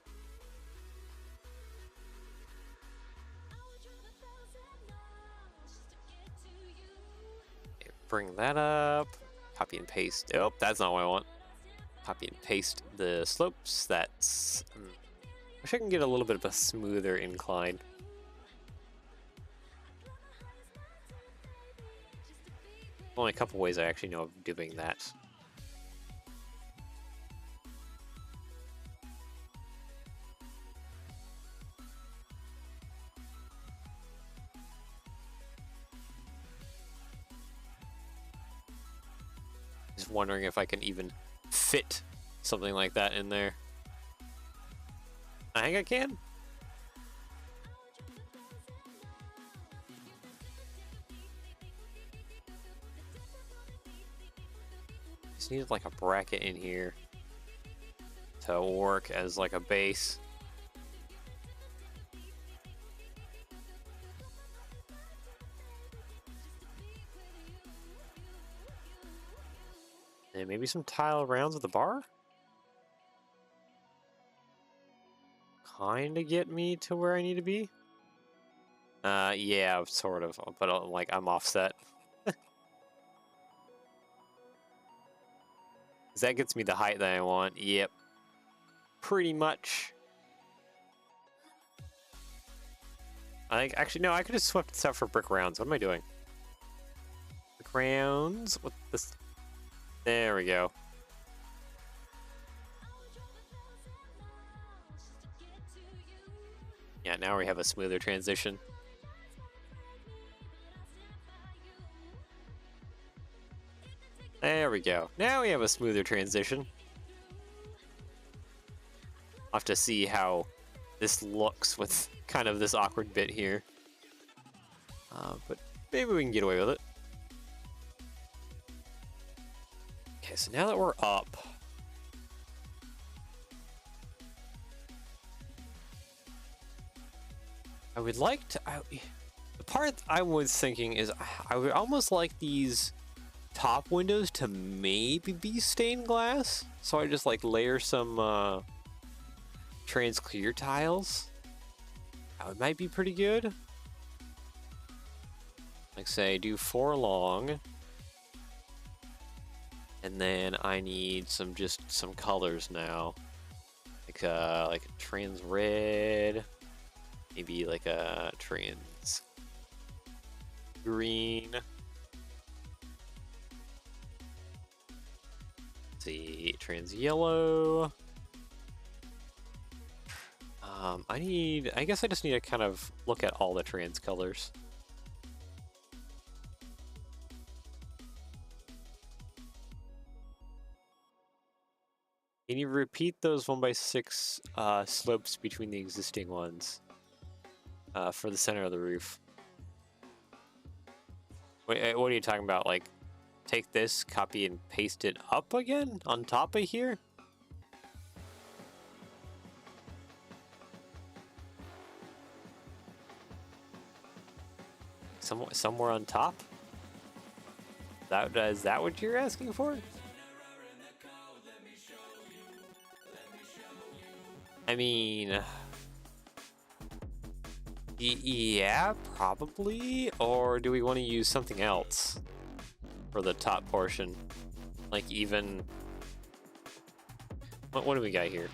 Okay, bring that up. Copy and paste. Oh, that's not what I want. Copy and paste the slopes. That's Wish I can get a little bit of a smoother incline. Only a couple ways I actually know of doing that. Just wondering if I can even fit something like that in there. I think I can. Just needed like a bracket in here to work as like a base. And maybe some tile rounds with the bar? Kinda get me to where I need to be? Yeah, sort of, but like I'm offset. That gets me the height that I want. Yep. Pretty much. I think, actually, no, I could have swapped this out for brick rounds. What am I doing? Brick rounds? What this? There we go. Yeah, now we have a smoother transition. There we go. Now we have a smoother transition. I'll have to see how this looks with kind of this awkward bit here. But maybe we can get away with it. Okay, so now that we're up, I would like to... the part I was thinking is I would almost like these top windows to maybe be stained glass. So I just like layer some trans clear tiles. That might be pretty good. Like say do 4 long. And then I need some colors now. Like a trans red. Maybe like a trans green. Let's see, trans yellow. I guess I just need to kind of look at all the trans colors. Can you repeat those 1x6 slopes between the existing ones for the center of the roof? Wait, what are you talking about? Like, take this, copy and paste it up again on top of here? Somewhere on top? Is that what you're asking for? I mean, yeah, probably. Or do we want to use something else for the top portion? Like even, what do we got here?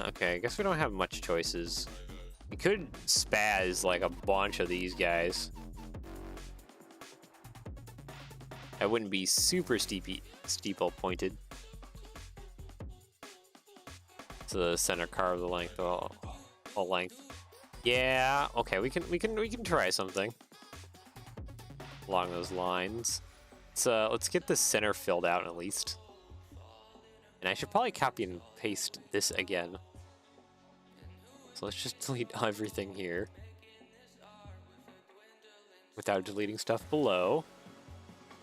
Okay, I guess we don't have much choices. We could spaz like a bunch of these guys. I wouldn't be super steeple pointed. So the center carve the length, all length. Yeah, okay, we can try something along those lines. So let's get the center filled out at least. And I should probably copy and paste this again. So let's just delete everything here without deleting stuff below.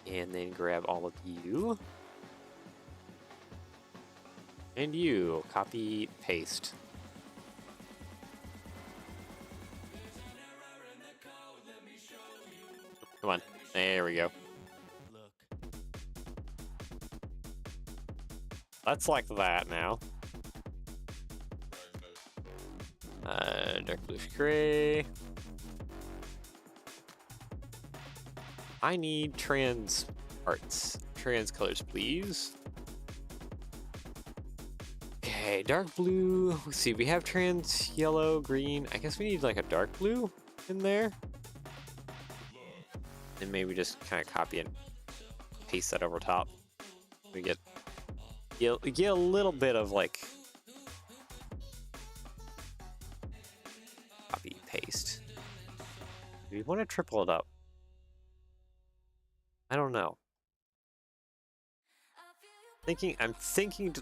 And then grab all of you. And you. Copy, paste. Come on. There we go. That's like that now. Dark bluish gray. I need trans parts. Trans colors, please. Okay, dark blue. Let's see, we have trans yellow, green. I guess we need like a dark blue in there. And maybe just kind of copy and paste that over top. We get a little bit of like copy paste. Do we want to triple it up? I don't know. I'm thinking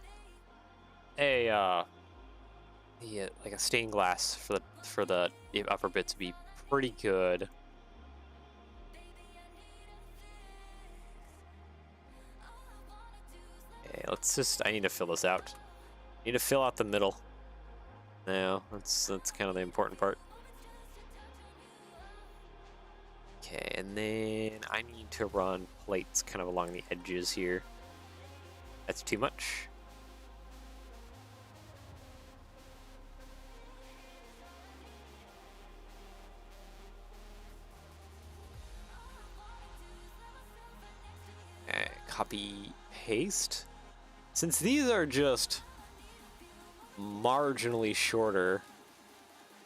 like a stained glass for the upper bit to be pretty good. Okay, I need to fill this out. I need to fill out the middle. Now, that's kind of the important part. Okay, and then I need to run plates kind of along the edges here. That's too much. Okay, copy, paste. Since these are just marginally shorter,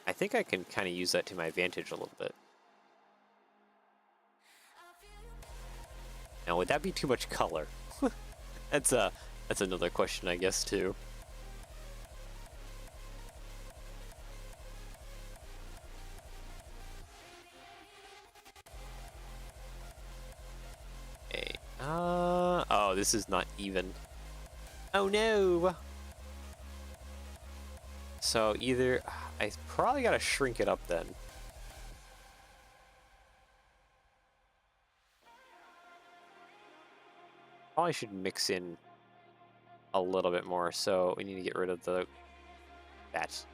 I think I can kind of use that to my advantage a little bit. Now, would that be too much color? That's another question, I guess, too. Okay. Oh, this is not even. Oh no. So either I probably gotta shrink it up then. Probably should mix in a little bit more, so we need to get rid of that.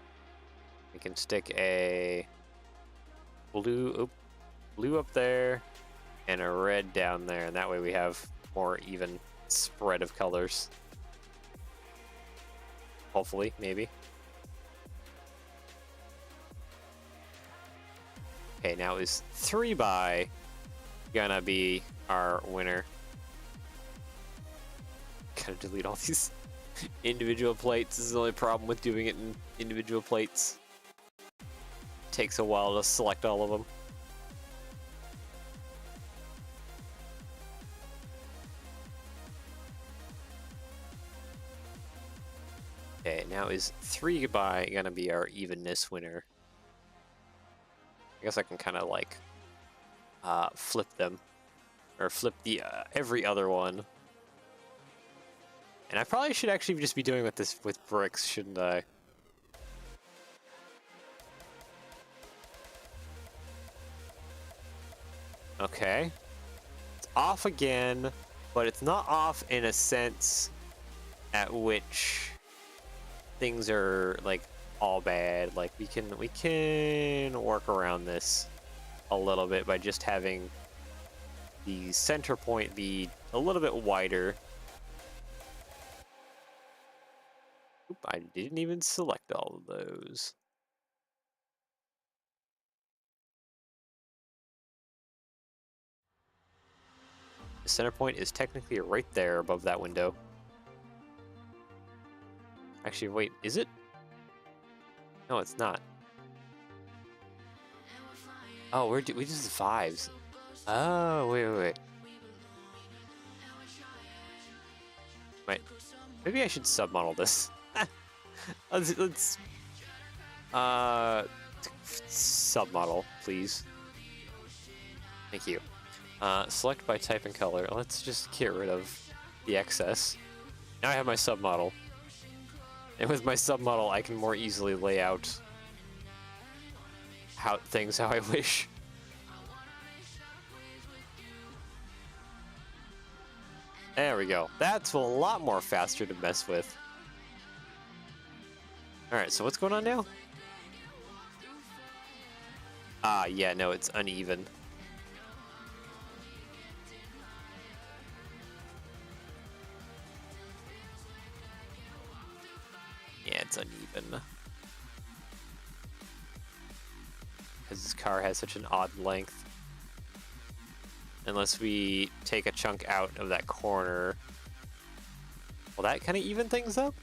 We can stick a blue up there and a red down there, and that way we have more even spread of colors. Hopefully, maybe. Okay, now is 3x gonna be our winner. Gotta delete all these individual plates. This is the only problem with doing it in individual plates. Takes a while to select all of them. Okay, now is 3x gonna be our evenness winner. I guess I can kind of like flip them, or flip the every other one. And I probably should actually just be doing with bricks, shouldn't I? Okay. It's off again, but it's not off in a sense at which things are like all bad. Like we can work around this a little bit by just having the center point be a little bit wider. Oop, I didn't even select all of those. The center point is technically right there above that window. Actually, wait, is it? No, it's not. Oh, we just the fives. Oh, wait. Wait, maybe I should submodel this. let's submodel, please. Thank you. Select by type and color. Let's just get rid of the excess. Now I have my submodel. And with my submodel, I can more easily lay out things how I wish. There we go. That's a lot more faster to mess with. Alright, so what's going on now? Yeah, no, it's uneven. Yeah, it's uneven. Because this car has such an odd length. Unless we take a chunk out of that corner. Will that kind of even things up?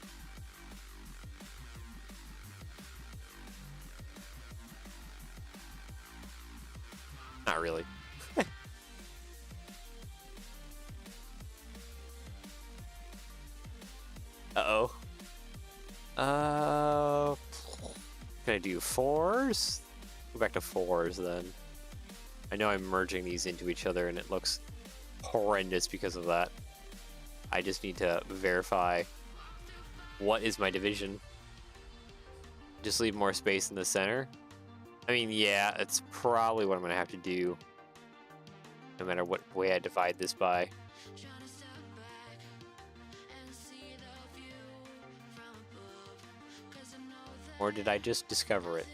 Not really. Uh-oh. Can I do 4s? Go back to 4s then. I know I'm merging these into each other and it looks horrendous because of that. I just need to verify what is my division. Just leave more space in the center. I mean, yeah, it's probably what I'm gonna have to do no matter what way I divide this by. Or did I just discover it?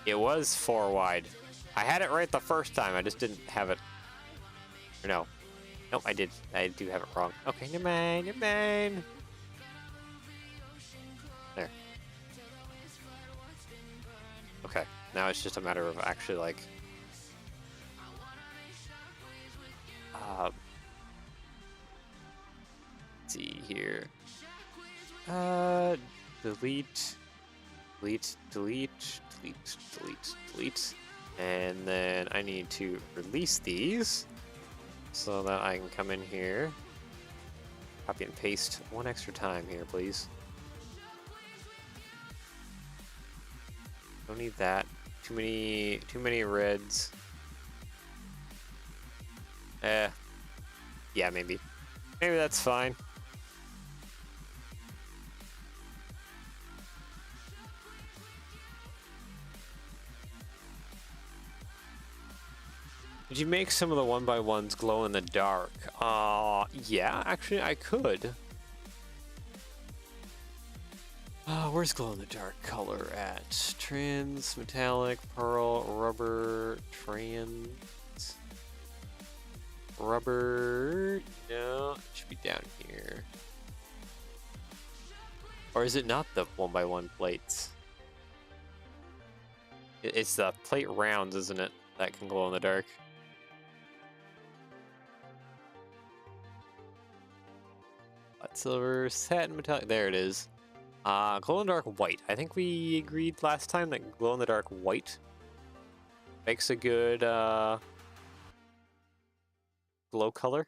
It was 4 wide. I had it right the first time, I just didn't have it. Or no. Nope, I did. I do have it wrong. Okay, never mind, never mind. There. Okay, now it's just a matter of actually, like... let's see here. Delete. Delete, delete, delete, delete, delete. And then I need to release these so that I can come in here. Copy and paste one extra time here, please. Don't need that. Too many reds. Yeah, maybe. Maybe that's fine. Did you make some of the 1x1s glow in the dark? Yeah, actually I could. Where's glow in the dark color at? Trans, metallic, pearl, rubber, trans, rubber. No, it should be down here. Or is it not the 1x1 plates? It's the plate rounds, isn't it? That can glow in the dark. Silver, satin, metallic. There it is. Glow in the dark white. I think we agreed last time that glow in the dark white makes a good glow color.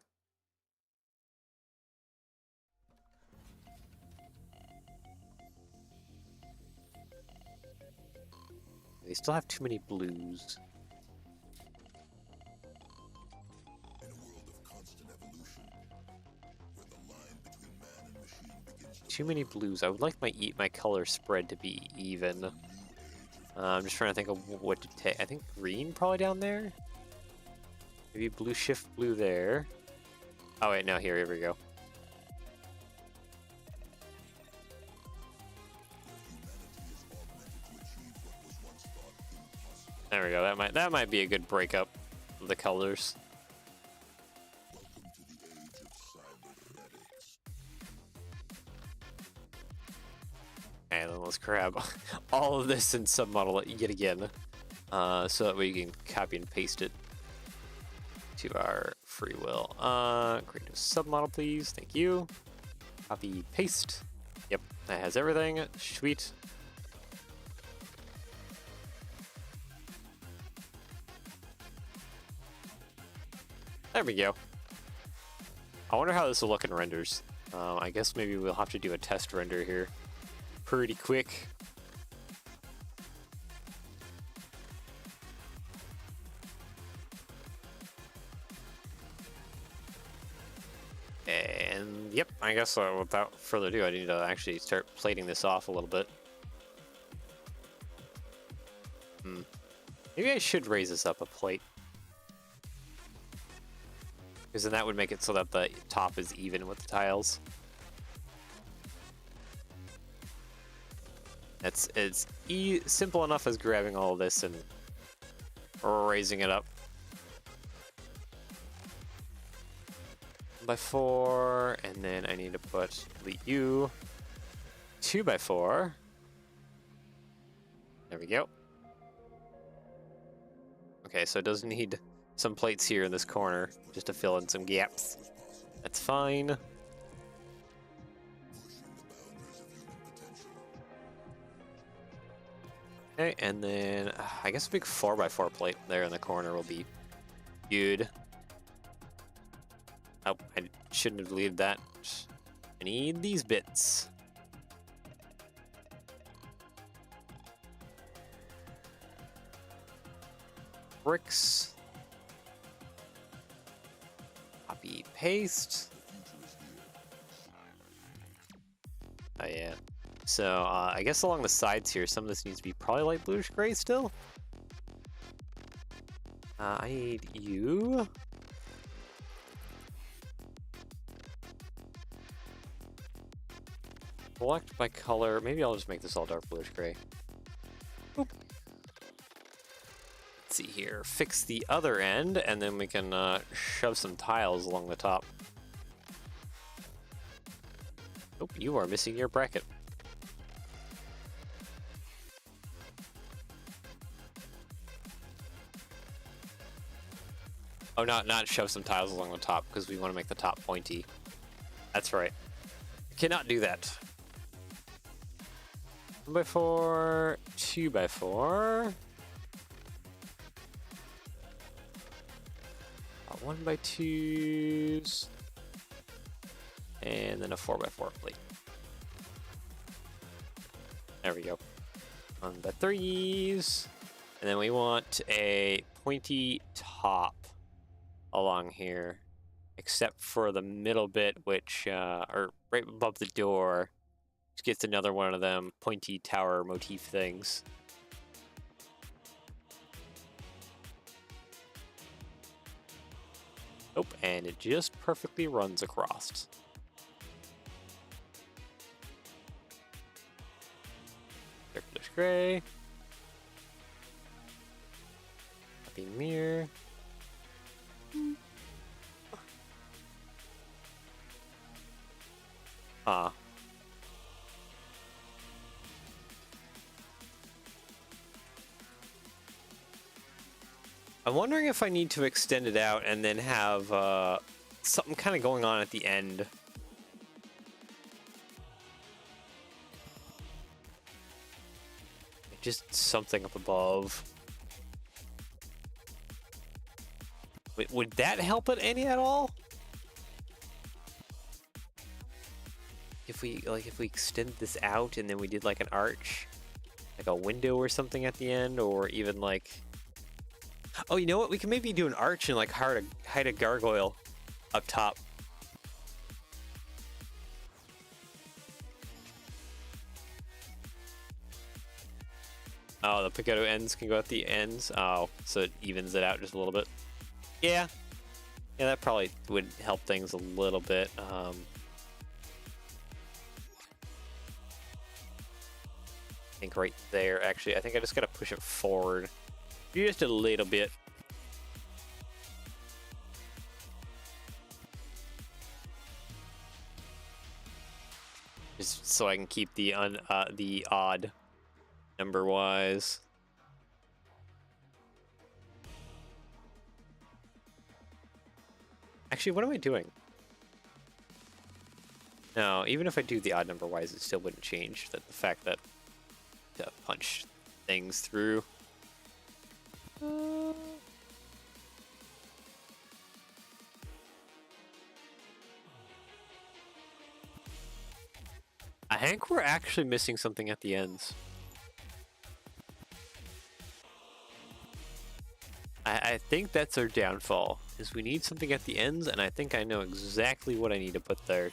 They still have too many blues. Too many blues. I would like my color spread to be even. I'm just trying to think of what to take. I think green probably down there. Maybe blue, shift blue there. Oh wait, no, here we go. There we go. That might be a good breakup of the colors. And then let's grab all of this and submodel it yet again, so that we can copy and paste it to our free will. Create a submodel, please. Thank you. Copy, paste. Yep, that has everything. Sweet. There we go. I wonder how this will look in renders. I guess maybe we'll have to do a test render here. Pretty quick. And yep, I guess without further ado, I need to actually start plating this off a little bit. Maybe I should raise this up a plate. Because then that would make it so that the top is even with the tiles. It's simple enough as grabbing all of this and raising it up. 1x4, and then I need to put delete you. 2x4. There we go. Okay, so it does need some plates here in this corner just to fill in some gaps. That's fine. Okay, and then I guess a big 4x4 plate there in the corner will be good. Oh, I shouldn't have deleted that. I need these bits. Bricks. Copy, paste. Oh yeah. So I guess along the sides here, some of this needs to be probably light bluish gray still. I need you. Select by color. Maybe I'll just make this all dark bluish gray. Boop. Let's see here. Fix the other end, and then we can shove some tiles along the top. Oh, you are missing your bracket. Oh, not shove some tiles along the top because we want to make the top pointy. That's right. Cannot do that. 1x4, 2x4. 1x2s. And then a 4x4 plate. There we go. 1x3s. And then we want a pointy top along here, except for the middle bit, which, or right above the door, which gets another one of them pointy tower motif things. Nope, and it just perfectly runs across. Dark gray. Copy mirror. Ah. I'm wondering if I need to extend it out and then have something kind of going on at the end. Just something up above. Wait, would that help it any at all? If we extend this out and then we did like an arch, like a window or something at the end, or even like, oh, you know what? We can maybe do an arch and like hide a gargoyle up top. Oh, the picado ends can go at the ends. Oh, so it evens it out just a little bit. Yeah, that probably would help things a little bit. I think right there, actually, I think I just gotta push it forward just a little bit. Just so I can keep the odd number wise. Actually, what am I doing? No, even if I do the odd number wise, it still wouldn't change the fact that to punch things through. I think we're actually missing something at the ends. I think that's our downfall, is we need something at the ends, and I think I know exactly what I need to put there.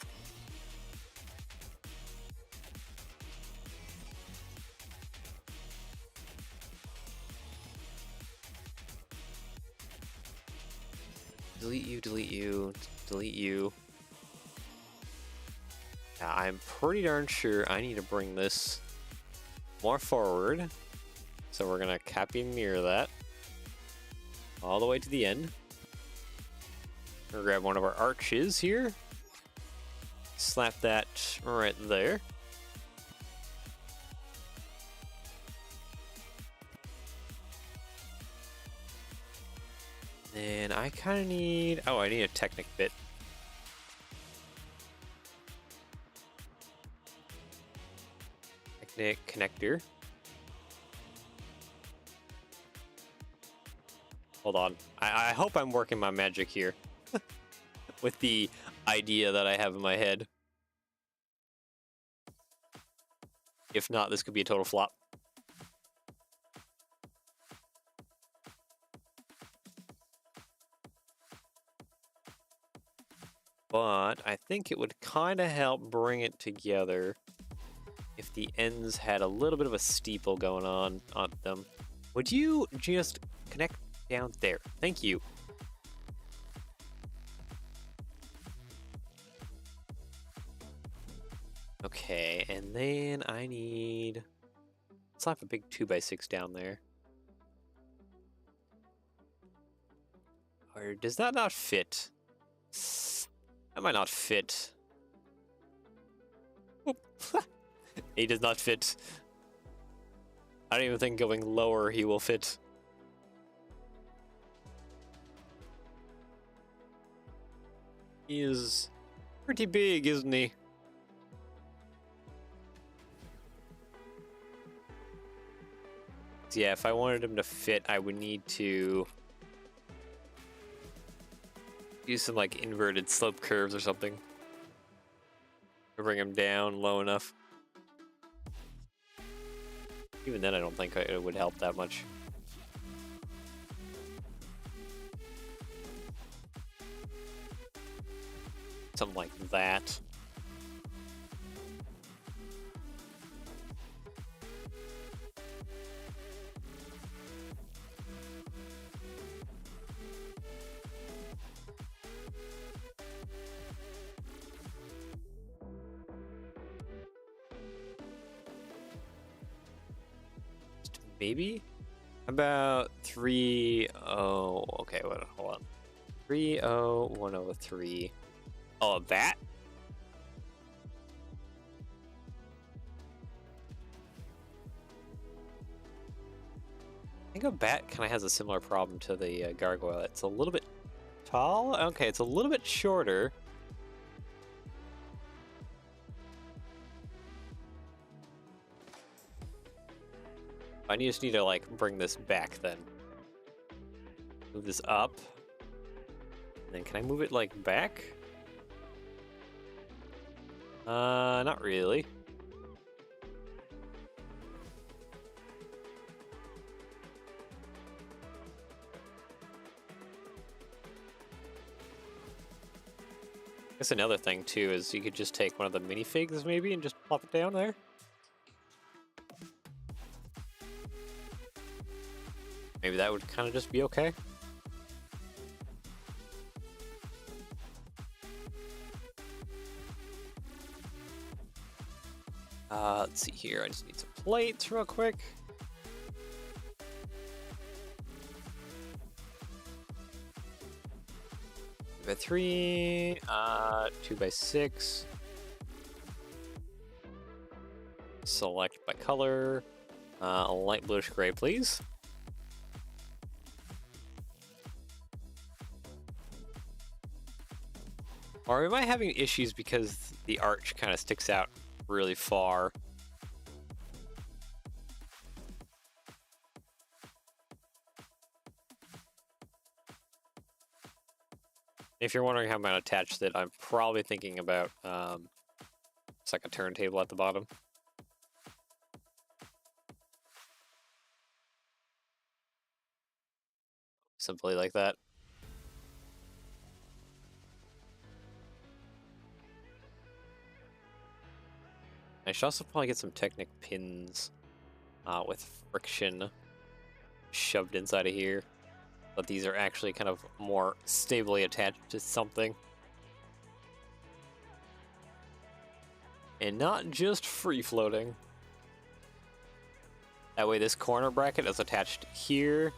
Delete you, delete you, delete you. Now, I'm pretty darn sure I need to bring this more forward. So we're gonna copy and mirror that all the way to the end. We're gonna grab one of our arches here. Slap that right there. And I kind of need, oh, I need a Technic bit. Technic connector. Hold on. I hope I'm working my magic here with the idea that I have in my head. If not, this could be a total flop. But I think it would kind of help bring it together if the ends had a little bit of a steeple going on them. Would you just connect down there? Thank you. Okay, and then I need... Let's have a big 2x6 down there. Or does that not fit? That might not fit. Oop. He does not fit. I don't even think going lower he will fit. He is pretty big, isn't he? So yeah, if I wanted him to fit, I would need to use some like inverted slope curves or something to bring him down low enough. Even then, I don't think it would help that much. Something like that. Maybe about 3-0. Okay, wait, hold on. 3-0-103. Oh, that? I think a bat kind of has a similar problem to the gargoyle. It's a little bit tall. Okay, it's a little bit shorter. I just need to like bring this back then. Move this up. And then can I move it like back? Not really. I guess another thing too is you could just take one of the minifigs maybe and just plop it down there. Maybe that would kind of just be okay. Let's see here. I just need some plates real quick. By 3, 2x6. Select by color. A light bluish gray, please. Or am I having issues because the arch kind of sticks out really far? If you're wondering how I'm going to attach that, I'm probably thinking about it's like a turntable at the bottom. Simply like that. I should also probably get some Technic pins with friction shoved inside of here. But these are actually kind of more stably attached to something. And not just free floating. That way this corner bracket is attached here,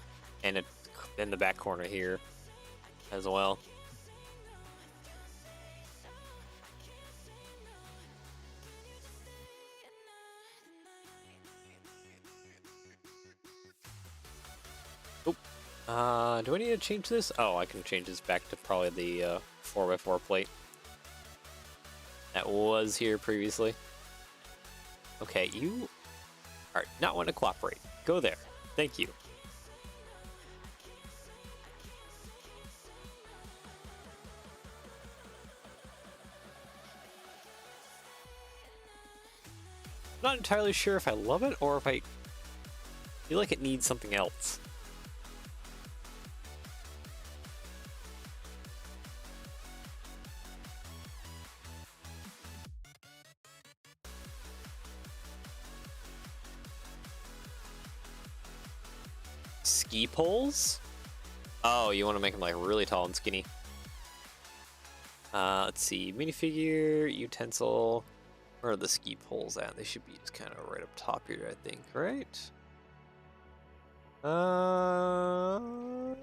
and it's in the back corner here as well. Do I need to change this? Oh, I can change this back to probably the 4x4 plate. That was here previously. Okay, you are not want to cooperate. Go there. Thank you. Not entirely sure if I love it or if I feel like it needs something else. Ski poles? Oh, you want to make them like really tall and skinny. Let's see, minifigure, utensil. Where are the ski poles at? They should be just kind of right up top here, I think, right? No?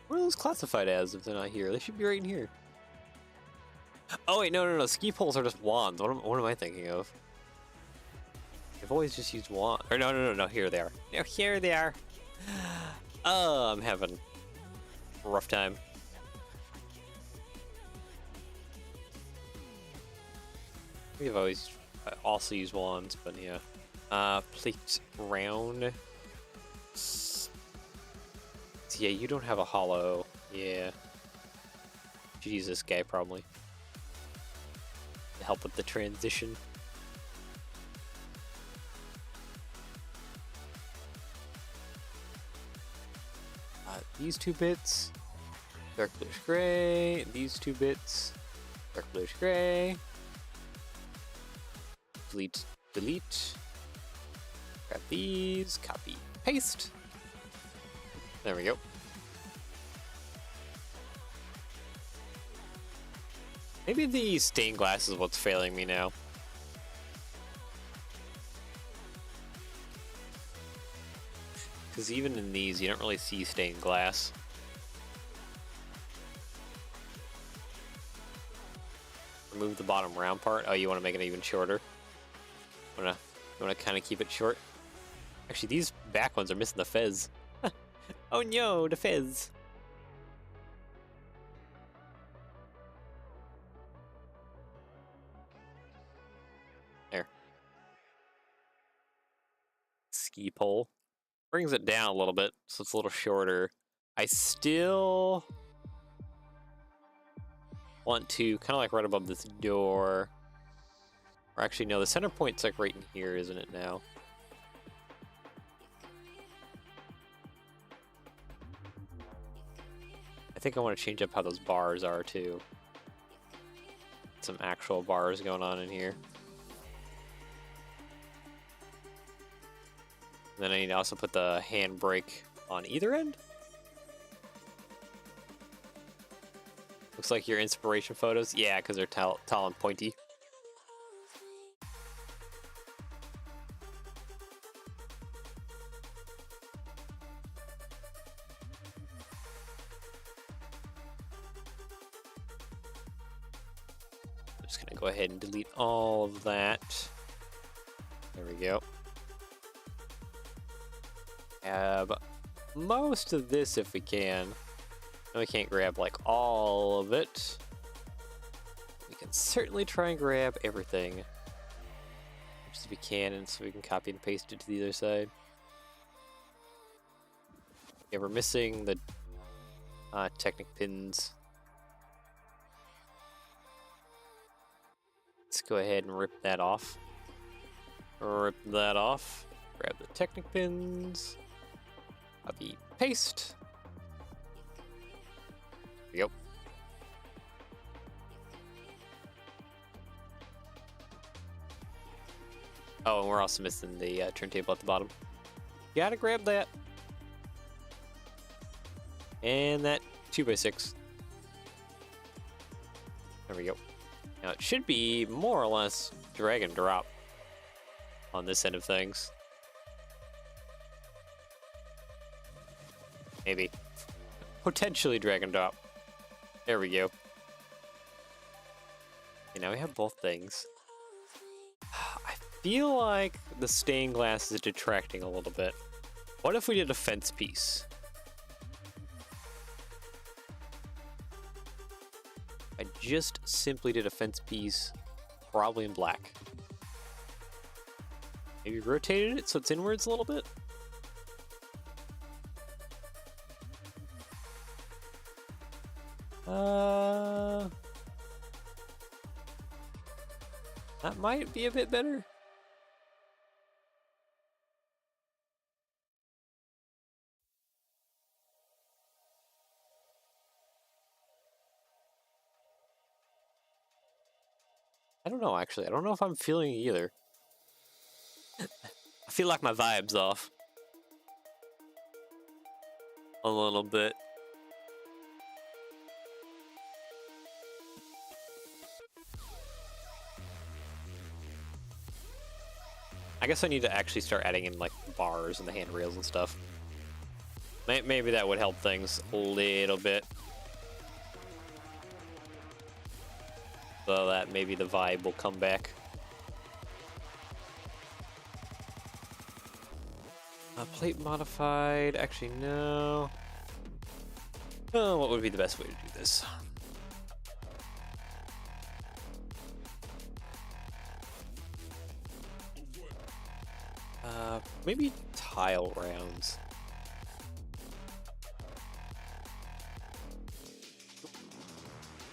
What are those classified as if they're not here? They should be right in here. Oh wait, no. Ski poles are just wands. What am I thinking of? I've always just used wands. Or no. Here they are. No, here they are. Oh, I'm having a rough time. We've always also used wands, but yeah. Plate round. So yeah, you don't have a hollow. Yeah. Should use this guy probably to help with the transition. These 2 bits, dark bluish gray. These 2 bits, dark bluish gray. Delete. Grab these, copy, paste. There we go. Maybe the stained glass is what's failing me now. Because even in these, you don't really see stained glass. Remove the bottom round part. Oh, you want to make it even shorter? You want to kind of keep it short? Actually, these back ones are missing the fez. Oh no, the fez. There. Ski pole. Brings it down a little bit, so it's a little shorter. I still want to kind of like right above this door. Or actually, no, the center point's like right in here, isn't it now? I think I want to change up how those bars are too. Some actual bars going on in here. And then I need to also put the handbrake on either end. Looks like your inspiration photos. Yeah, because they're tall and pointy. I'm just going to go ahead and delete all of that. There we go. Grab most of this if we can. No, we can't grab like all of it. We can certainly try and grab everything. Just if we can, and so we can copy and paste it to the other side. Yeah, we're missing the Technic pins. Let's go ahead and rip that off. Rip that off. Grab the Technic pins. Copy, paste. Yep. Oh, and we're also missing the turntable at the bottom. Gotta grab that. And that 2x6. There we go. Now it should be more or less drag and drop on this end of things. Maybe. Potentially drag and drop. There we go. Okay, now we have both things. I feel like the stained glass is detracting a little bit. What if we did a fence piece? I just simply did a fence piece, probably in black. Maybe rotated it so it's inwards a little bit? That might be a bit better. I don't know, actually. I don't know if I'm feeling it either. I feel like my vibe's off. A little bit. I guess I need to actually start adding in, like, bars and the handrails and stuff. Maybe that would help things a little bit. So that maybe the vibe will come back. Plate modified. Actually, no. Oh, what would be the best way to do this? Maybe tile rounds.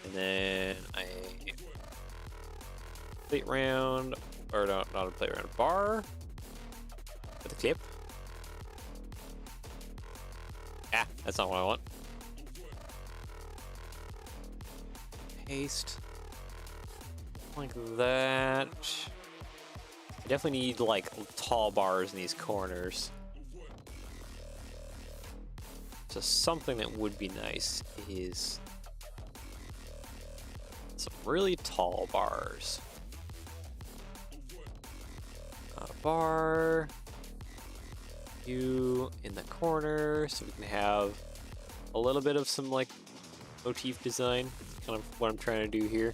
And then a plate round, or not a plate round, bar with a clip. Ah, that's not what I want. Paste. Like that. I definitely need, like, tall bars in these corners. So something that would be nice is some really tall bars. Bar. You in the corner, so we can have a little bit of some, like, motif design. That's kind of what I'm trying to do here.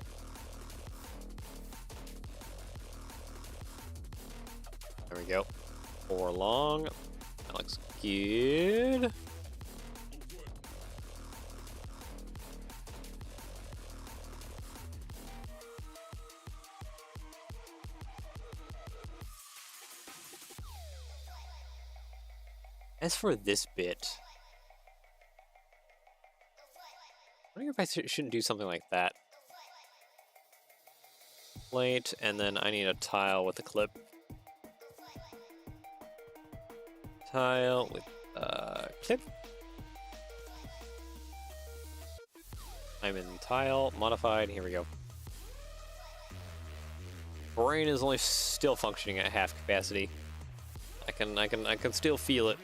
There we go. 4 long. That looks good. As for this bit, I wonder if I shouldn't do something like that. Plate, and then I need a tile with a clip. Tile with clip. I'm in tile modified. Here we go. Brain is only still functioning at half capacity. I can still feel it.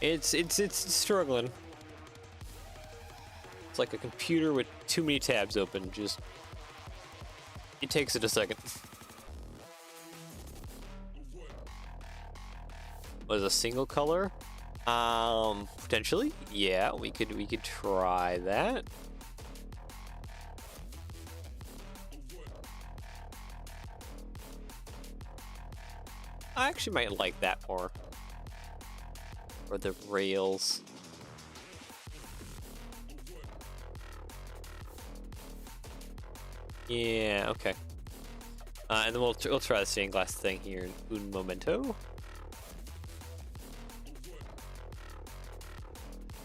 It's struggling. It's like a computer with too many tabs open. Just it takes it a second. Was a single color? Potentially. Yeah, we could try that. I actually might like that more. Or the rails. Yeah, okay. And then we'll try the stained glass thing here in un momento.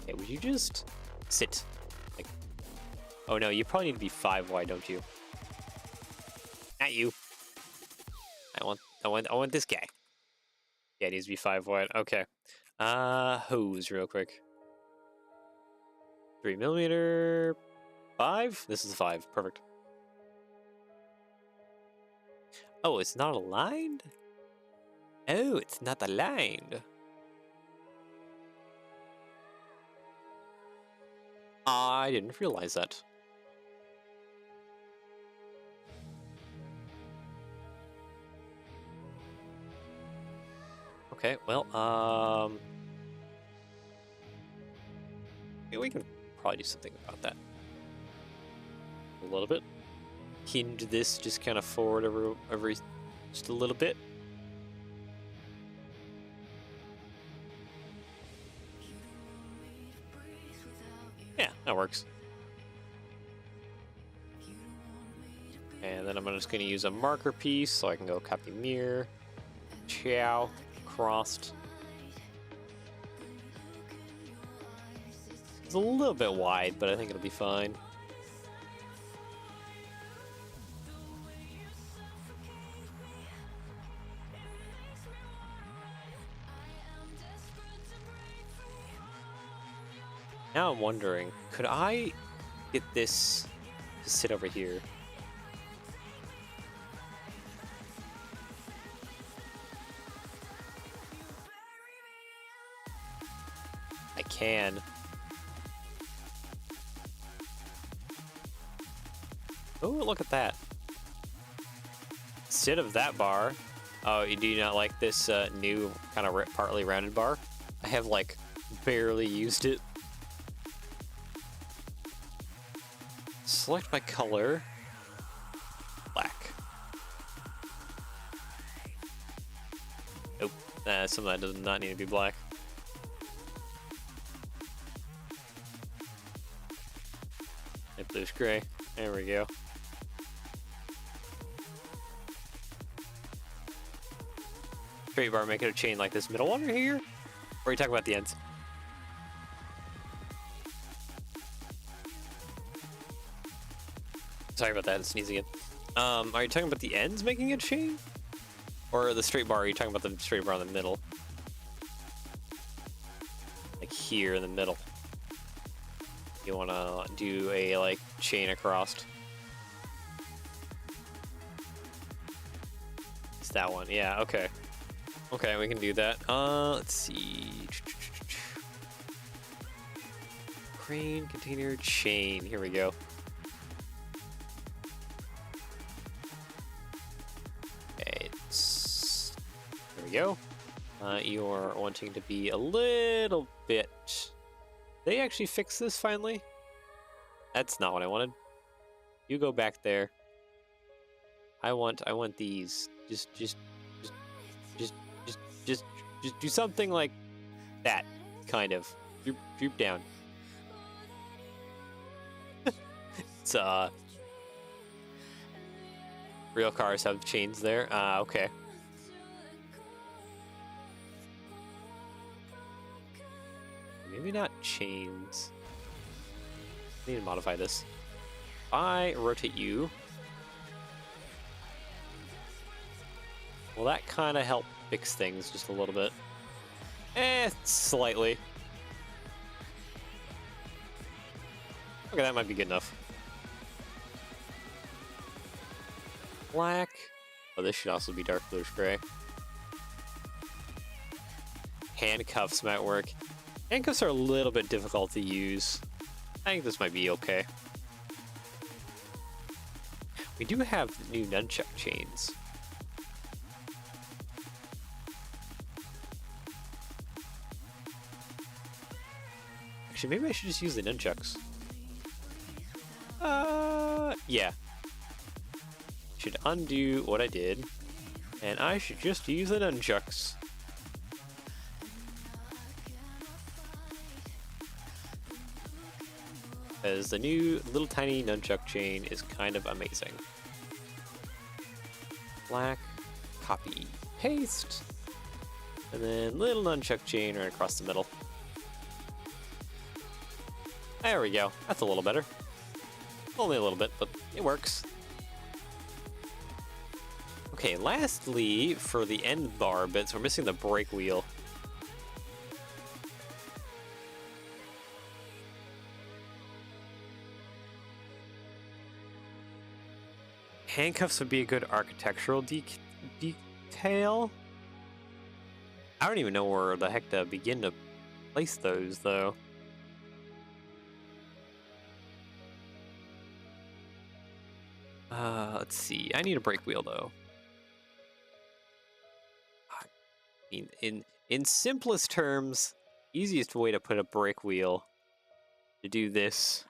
Okay, would you just sit? Like, oh no, you probably need to be 5 wide, don't you? Not you. I want this guy. Yeah, it needs to be 5 wide. Okay. Hose real quick. 3mm. 5? This is 5. Perfect. Oh, it's not aligned? Oh, it's not aligned. I didn't realize that. Okay, well, yeah, we can probably do something about that. A little bit. Hinge this just kind of forward every just a little bit. Yeah, that works. And then I'm just going to use a marker piece so I can go copy mirror, chow, crossed. It's a little bit wide, but I think it'll be fine. Now I'm wondering, could I get this to sit over here? I can. Oh, look at that. Instead of that bar, oh, you do not like this new kind of partly rounded bar? I have like barely used it. Select my color. Black. Nope. Some of that does not need to be black. And bluish gray. There we go. Straight bar, make it a chain like this middle one right here? Or are you talking about the ends? Sorry about that, sneeze again. Are you talking about the ends making a chain? Or the straight bar, are you talking about the straight bar in the middle? Like here in the middle. You wanna do a like chain across. It's that one, yeah, okay. Okay, we can do that. Let's see. Crane, container, chain. Here we go. Okay, there we go. You're wanting to be a little bit... They actually fixed this finally? That's not what I wanted. You go back there. I want these. Just do something like that, kind of. Droop down. It's, real cars have chains there. Okay. Maybe not chains. I need to modify this. I rotate you. Will that kind of help fix things just a little bit? Slightly. Okay, that might be good enough. Black. Oh, this should also be dark bluish gray. Handcuffs might work. Handcuffs are a little bit difficult to use. I think this might be okay. We do have new nunchuck chains. Actually, maybe I should just use the nunchucks. Yeah. Should undo what I did, and I should just use the nunchucks. As the new little tiny nunchuck chain is kind of amazing. Black, copy, paste, and then little nunchuck chain right across the middle. There we go. That's a little better. Only a little bit, but it works. Okay, lastly, for the end bar bits, we're missing the brake wheel. Handcuffs would be a good architectural detail. I don't even know where the heck to begin to place those, though. Let's see. I need a brake wheel, though. I mean, in simplest terms, easiest way to put a brake wheel to do this.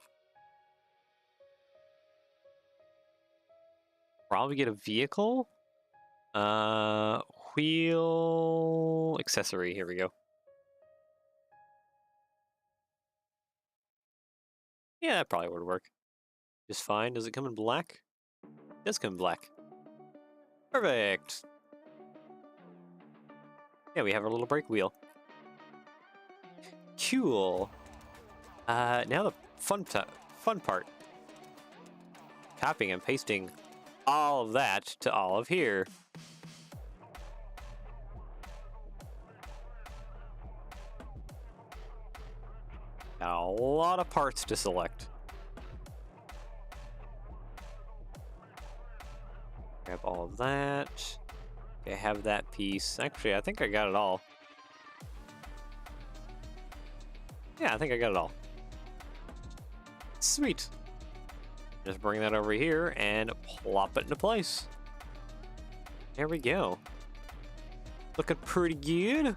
Probably get a vehicle. Wheel accessory. Here we go. Yeah, that probably would work just fine. Does it come in black? It does come in black. Perfect. Yeah, we have our little brake wheel. Cool. Now the fun part. Copying and pasting all of that to all of here. Got a lot of parts to select. Grab all of that. Okay, have that piece. Actually, I think I got it all. Yeah, I think I got it all. Sweet. Just bring that over here and plop it into place. There we go. Looking pretty good.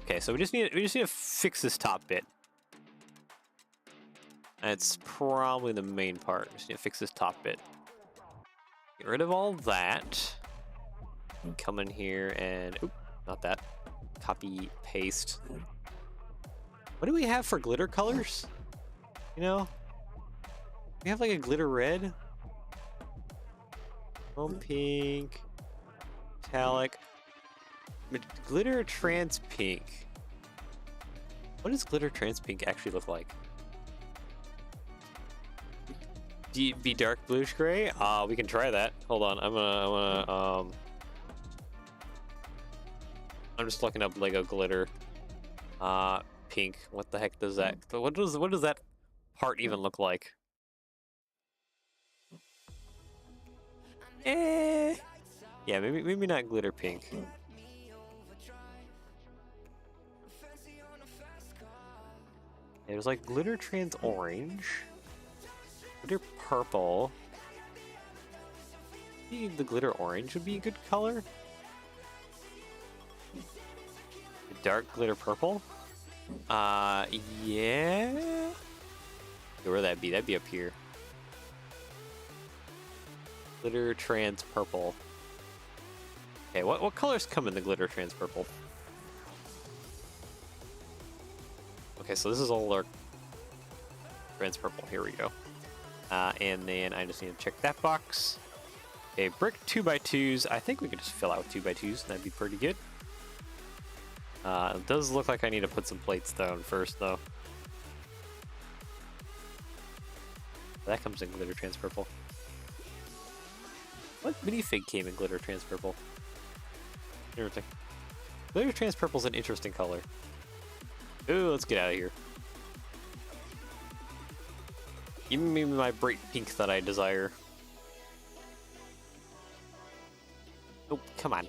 Okay, so we just need to fix this top bit. That's probably the main part. Just need to fix this top bit. Get rid of all that. Come in here and oop, not that. Copy paste. What do we have for glitter colors? You know, we have like a glitter red, chrome pink, metallic, glitter trans pink. What does glitter trans pink actually look like? Be dark bluish gray? We can try that. Hold on, I'm just looking up Lego glitter. Pink. What the heck does that? What does that part even look like? Yeah, maybe not glitter pink. It was like glitter trans orange, glitter purple. Maybe the glitter orange would be a good color. The dark glitter purple. Yeah. Where would that be? That'd be up here. Glitter trans purple. Okay, what colors come in the glitter trans purple? Okay, so this is all our trans purple. Here we go. And then I just need to check that box. Okay, brick 2x2s. I think we could just fill out with 2x2s. That'd be pretty good. It does look like I need to put some plates down first, though. That comes in glitter trans purple. What minifig came in glitter trans purple? Interesting. Glitter trans purple is an interesting color. Ooh, let's get out of here. Give me my bright pink that I desire. Oh, come on.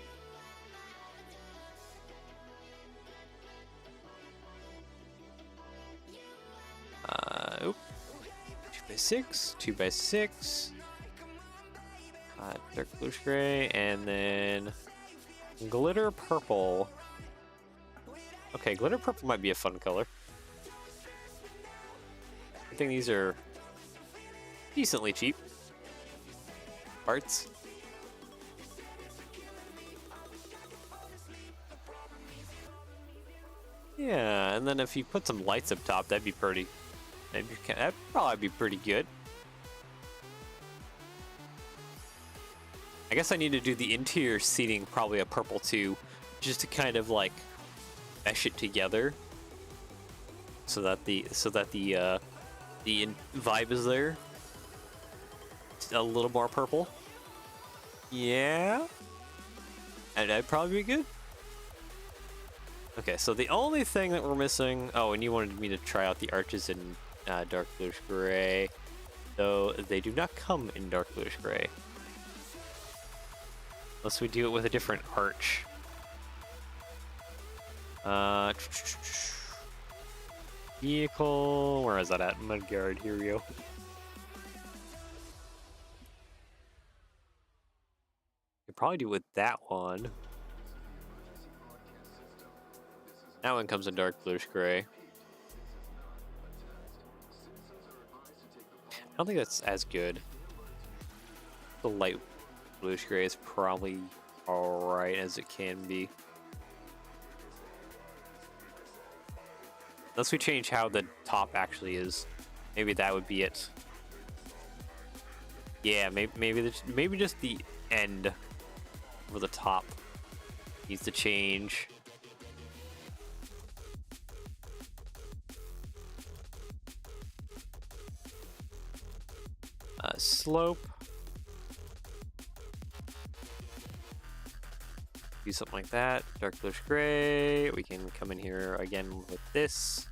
Oop. 2x6, 2x6. Dark bluish gray, and then glitter purple. Okay, glitter purple might be a fun color. I think these are decently cheap parts. Yeah, and then if you put some lights up top, that'd be pretty. That'd probably be pretty good. I guess I need to do the interior seating probably a purple too, just to kind of like mesh it together, so that the vibe is there. It's a little more purple. Yeah, and that'd probably be good. Okay, so the only thing that we're missing. Oh, and you wanted me to try out the arches in dark bluish gray, though they do not come in dark bluish gray. Unless we do it with a different arch. Vehicle, where is that at? Mudguard, here we go. Could probably do it with that one. That one comes in dark bluish gray. I don't think that's as good. The light bluish gray is probably alright as it can be. Unless we change how the top actually is. Maybe that would be it. Yeah, maybe just the end over the top needs to change. slope. Do something like that. Dark bluish gray. We can come in here again with this.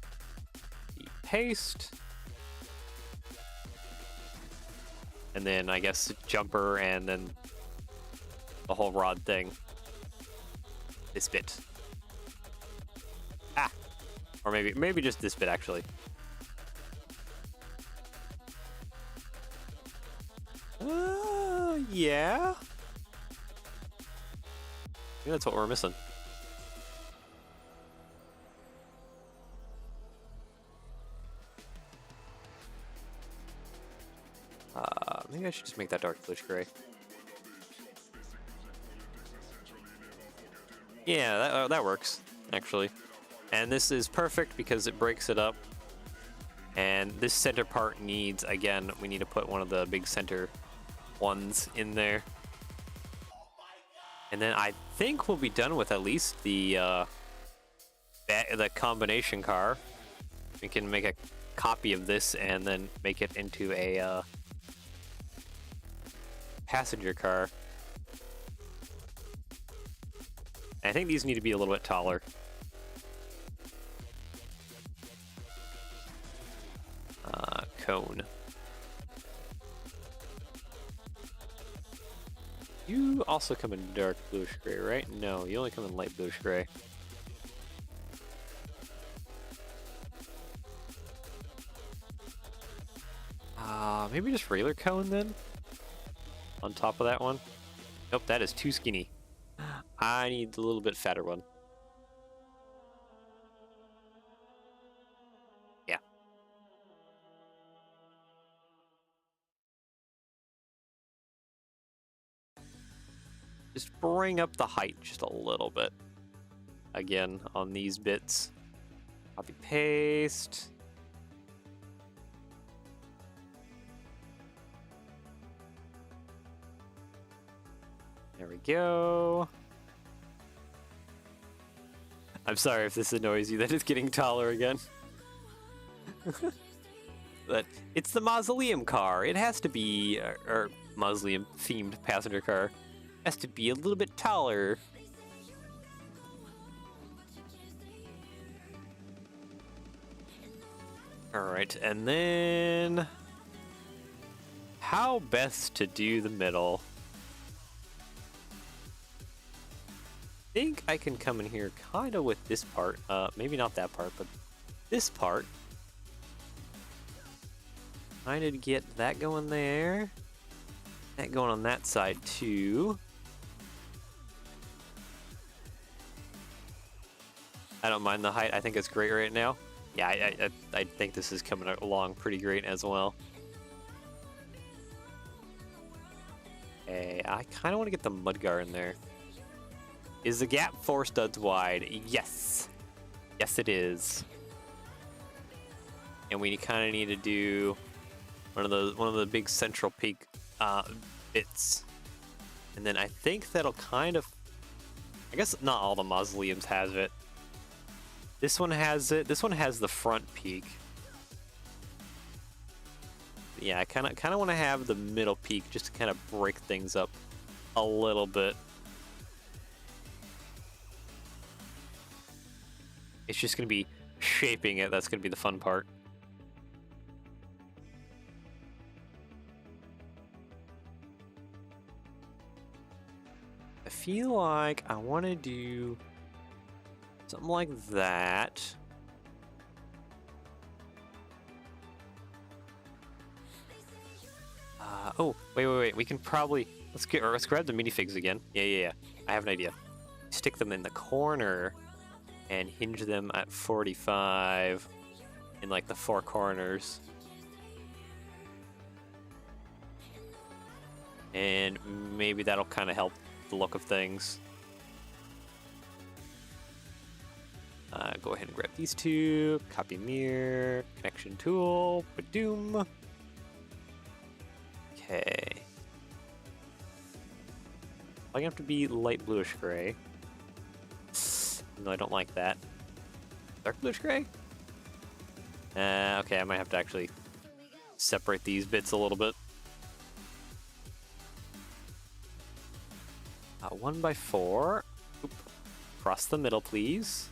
Paste. And then I guess jumper and then the whole rod thing. This bit. Ah! Or maybe just this bit actually. Yeah. I think that's what we're missing. Maybe I should just make that dark bluish gray. Yeah, that works, actually. And this is perfect because it breaks it up. And this center part needs, again, we need to put one of the big center ones in there. And then I think we'll be done with at least the combination car. We can make a copy of this and then make it into a passenger car. And I think these need to be a little bit taller. Cone. You also come in dark bluish gray, right? No, you only come in light bluish gray. Maybe just regular cone then? On top of that one? Nope, that is too skinny. I need a little bit fatter one. Yeah. Just bring up the height just a little bit. Again, on these bits. Copy paste. There we go. I'm sorry if this annoys you that it's getting taller again. But it's the mausoleum car. It has to be, or mausoleum themed passenger car. It has to be a little bit taller. Alright, and then how best to do the middle? I think I can come in here kind of with this part. Maybe not that part, but this part. Kind of get that going there. That going on that side too. I don't mind the height. I think it's great right now. Yeah, I think this is coming along pretty great as well. Okay, I kind of want to get the mudguard in there. Is the gap 4 studs wide? Yes. Yes, it is. And we kind of need to do one of the big central peak bits. And then I think that'll kind of, I guess not all the mausoleums has it. This one has it. This one has the front peak. Yeah, I kind of want to have the middle peak just to kind of break things up a little bit. It's just going to be shaping it. That's going to be the fun part. I feel like I want to do something like that. Oh, wait. We can probably let's grab the minifigs again. Yeah. I have an idea. Stick them in the corner and hinge them at 45 in like the 4 corners. And maybe that'll kind of help the look of things. Go ahead and grab these 2, copy mirror, connection tool, badoom. Okay. I have to be light bluish gray. No, I don't like that. Dark bluish gray? Okay, I might have to actually separate these bits a little bit. 1x4. Oop. Across the middle, please.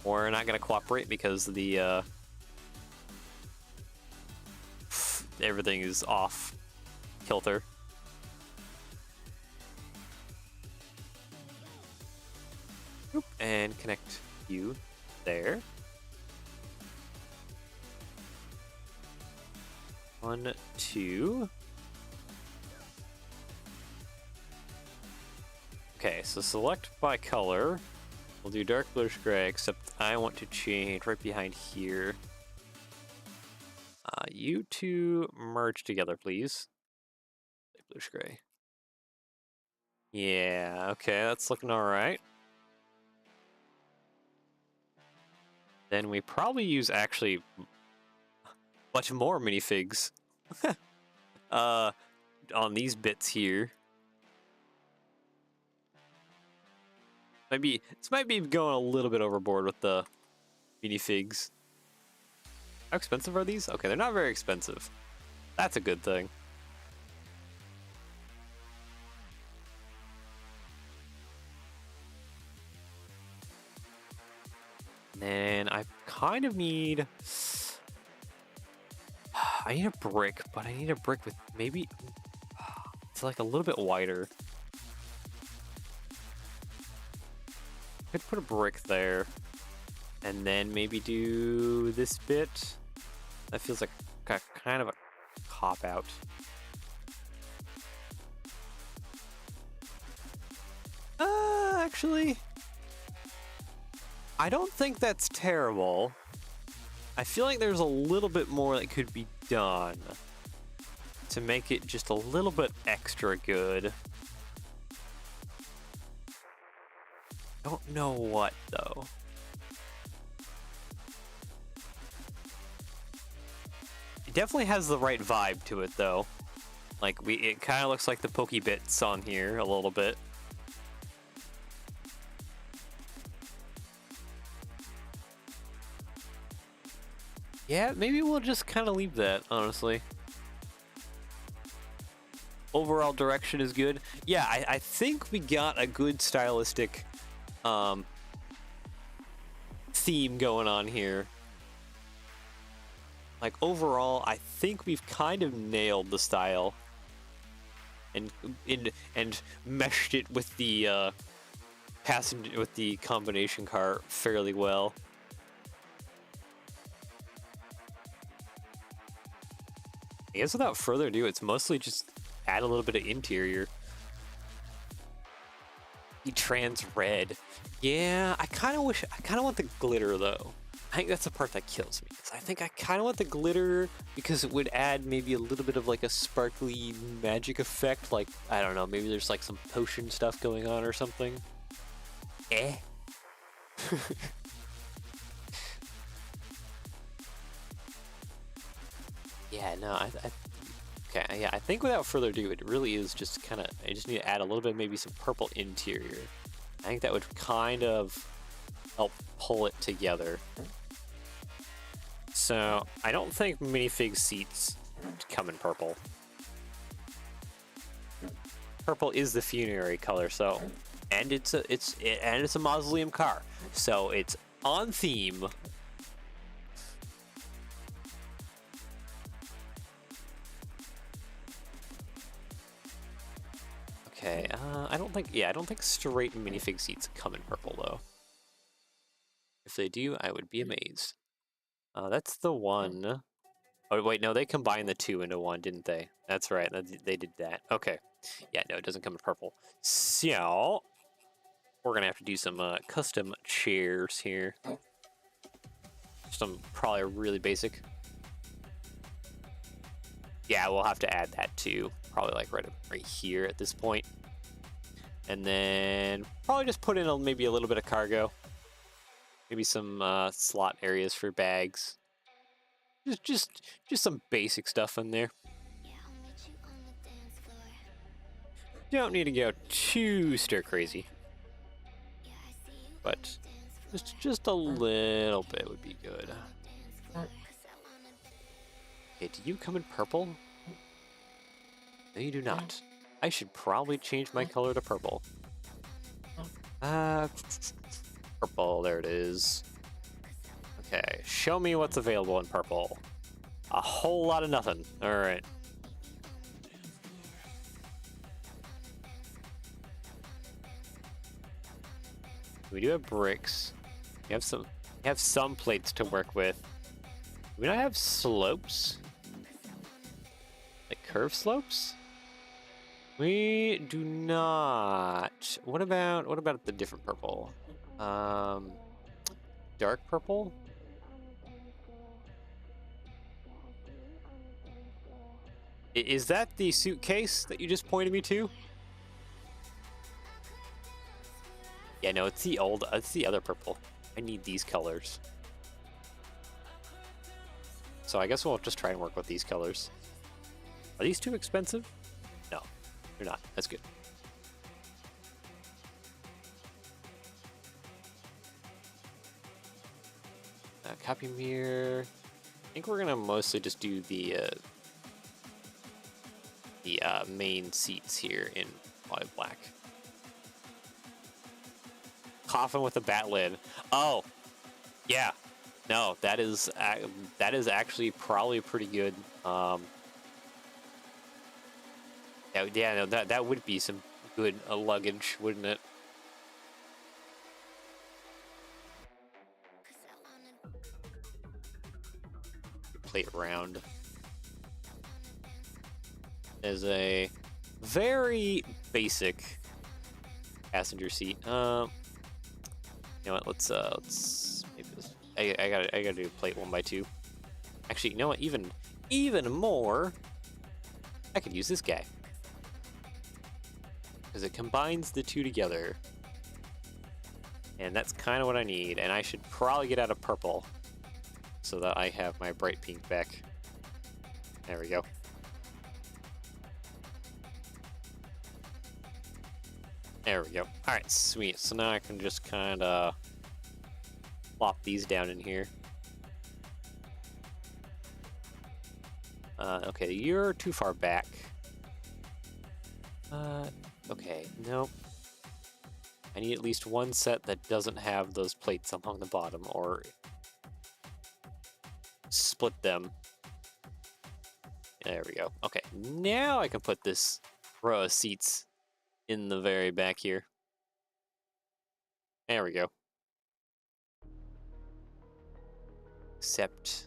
We're not gonna cooperate because the everything is off kilter. Oop. And connect you there. 1, 2. Okay, so select by color. We'll do dark bluish gray, except I want to change right behind here. You two merge together, please. Bluish gray. Yeah, okay, that's looking alright. Then we probably use actually much more minifigs on these bits here. This might be going a little bit overboard with the minifigs. How expensive are these? Okay, they're not very expensive. That's a good thing. And then I kind of need... I need a brick, but I need a brick with maybe... It's like a little bit wider. Could put a brick there. And then maybe do this bit. That feels like kind of a cop-out. Actually... I don't think that's terrible. I feel like there's a little bit more that could be done to make it just a little bit extra good. Don't know what, though. It definitely has the right vibe to it, though. Like, it kind of looks like the pokey bits on here a little bit. Yeah, maybe we'll just kind of leave that, honestly. Overall direction is good. Yeah, I think we got a good stylistic theme going on here. Like, overall, I think we've kind of nailed the style. And meshed it with the passenger, with the combination car fairly well. I guess without further ado, it's mostly just add a little bit of interior. The trans red. Yeah, I kind of want the glitter though. I think that's the part that kills me. I think I kind of want the glitter because it would add maybe a little bit of like a sparkly magic effect. Like, I don't know, maybe there's like some potion stuff going on or something. Yeah, no, okay, yeah, I think without further ado, it really is just kind of, I just need to add a little bit, maybe some purple interior. I think that would kind of help pull it together. So, I don't think minifig seats come in purple. Purple is the funerary color, so, and it's a mausoleum car, so it's on theme. Okay, I don't think straight minifig seats come in purple, though. If they do, I would be amazed. That's the one. Oh, wait, no, they combined the two into one, didn't they? That's right, they did that. Okay. Yeah, no, it doesn't come in purple. So, we're gonna have to do some custom chairs here. Some probably really basic. Yeah, we'll have to add that too. Probably like right here at this point. And then probably just put in maybe a little bit of cargo. Maybe some slot areas for bags. Just some basic stuff in there. Don't need to go too stir crazy. But just a little bit would be good. Okay, do you come in purple? No, you do not. I should probably change my color to purple. Purple, there it is. Okay, show me what's available in purple. A whole lot of nothing. All right. We do have bricks. We have some plates to work with. Do we not have slopes? Like curved slopes? We do not. What about the different purple? Dark purple? Is that the suitcase that you just pointed me to? Yeah, no, it's the other purple. I need these colors. So I guess we'll just try and work with these colors. Are these too expensive? No, they're not. That's good. Copy mirror. I think we're gonna mostly just do the main seats here in live black. Coffin with a bat lid. Oh, yeah. No, that is actually probably pretty good. Yeah, no, that would be some good luggage, wouldn't it? Plate round. Is a very basic passenger seat. You know what? Let's maybe this. I gotta do plate 1x2. Actually, you know what? Even more. I could use this guy because it combines the two together, and that's kind of what I need. And I should probably get out of purple so that I have my bright pink back. There we go. There we go. All right, sweet. So now I can just kind of plop these down in here. Okay, you're too far back. Okay, nope. I need at least one set that doesn't have those plates along the bottom, or split them. There we go. Okay, now I can put this row of seats in the very back here. There we go. Except,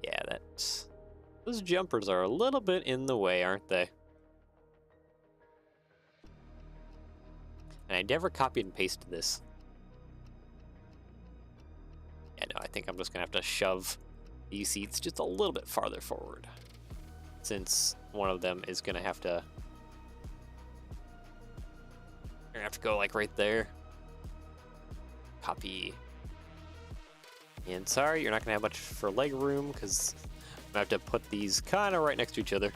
yeah, those jumpers are a little bit in the way, aren't they? And I never copied and pasted this. Yeah, no, I think I'm just gonna have to shove these seats just a little bit farther forward, since one of them is gonna have to go like right there. Copy. And sorry, you're not gonna have much for leg room because I'm gonna have to put these kind of right next to each other.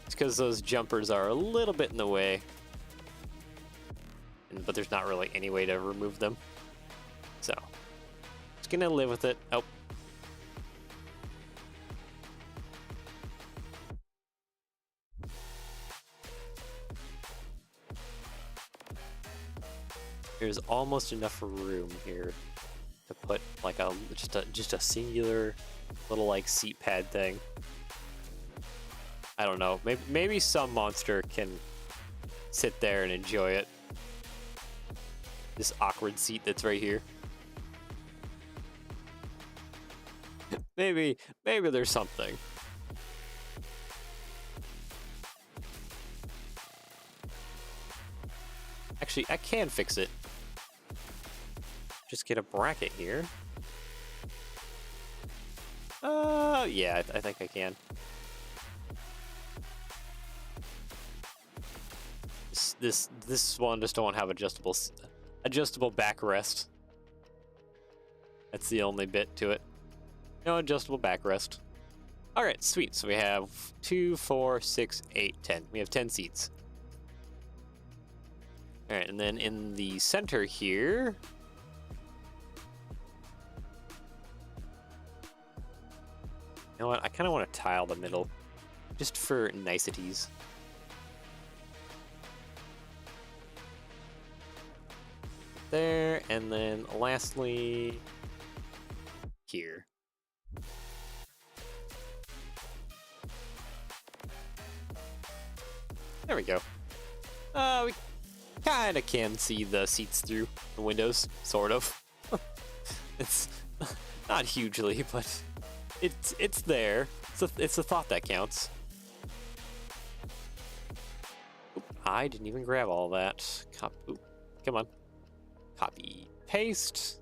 It's because those jumpers are a little bit in the way, but there's not really any way to remove them. So, just gonna live with it. Oh. There's almost enough room here to put like just a singular little like seat pad thing. I don't know. Maybe some monster can sit there and enjoy it. This awkward seat that's right here. maybe there's something. Actually, I can fix it. Just get a bracket here. Yeah, I think I can. This one just don't have adjustable backrest. That's the only bit to it. No adjustable backrest. All right, sweet. So we have 2, 4, 6, 8, 10. We have 10 seats. All right, and then in the center here, you know what? I kind of want to tile the middle, just for niceties. there, and then lastly here. There we go. We kind of can see the seats through the windows, sort of. It's not hugely, but it's there. It's a thought that counts. Oop, I didn't even grab all that. Oop, come on. Copy, paste.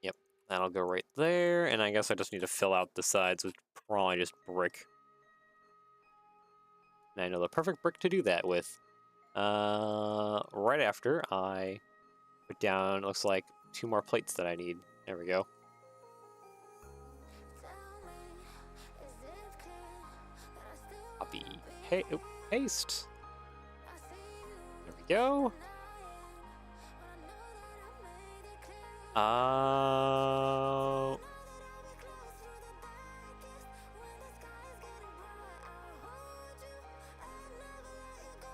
Yep, that'll go right there. And I guess I just need to fill out the sides with probably just brick. And I know the perfect brick to do that with. Right after I put down, looks like 2 more plates that I need. There we go. Copy, paste. There we go.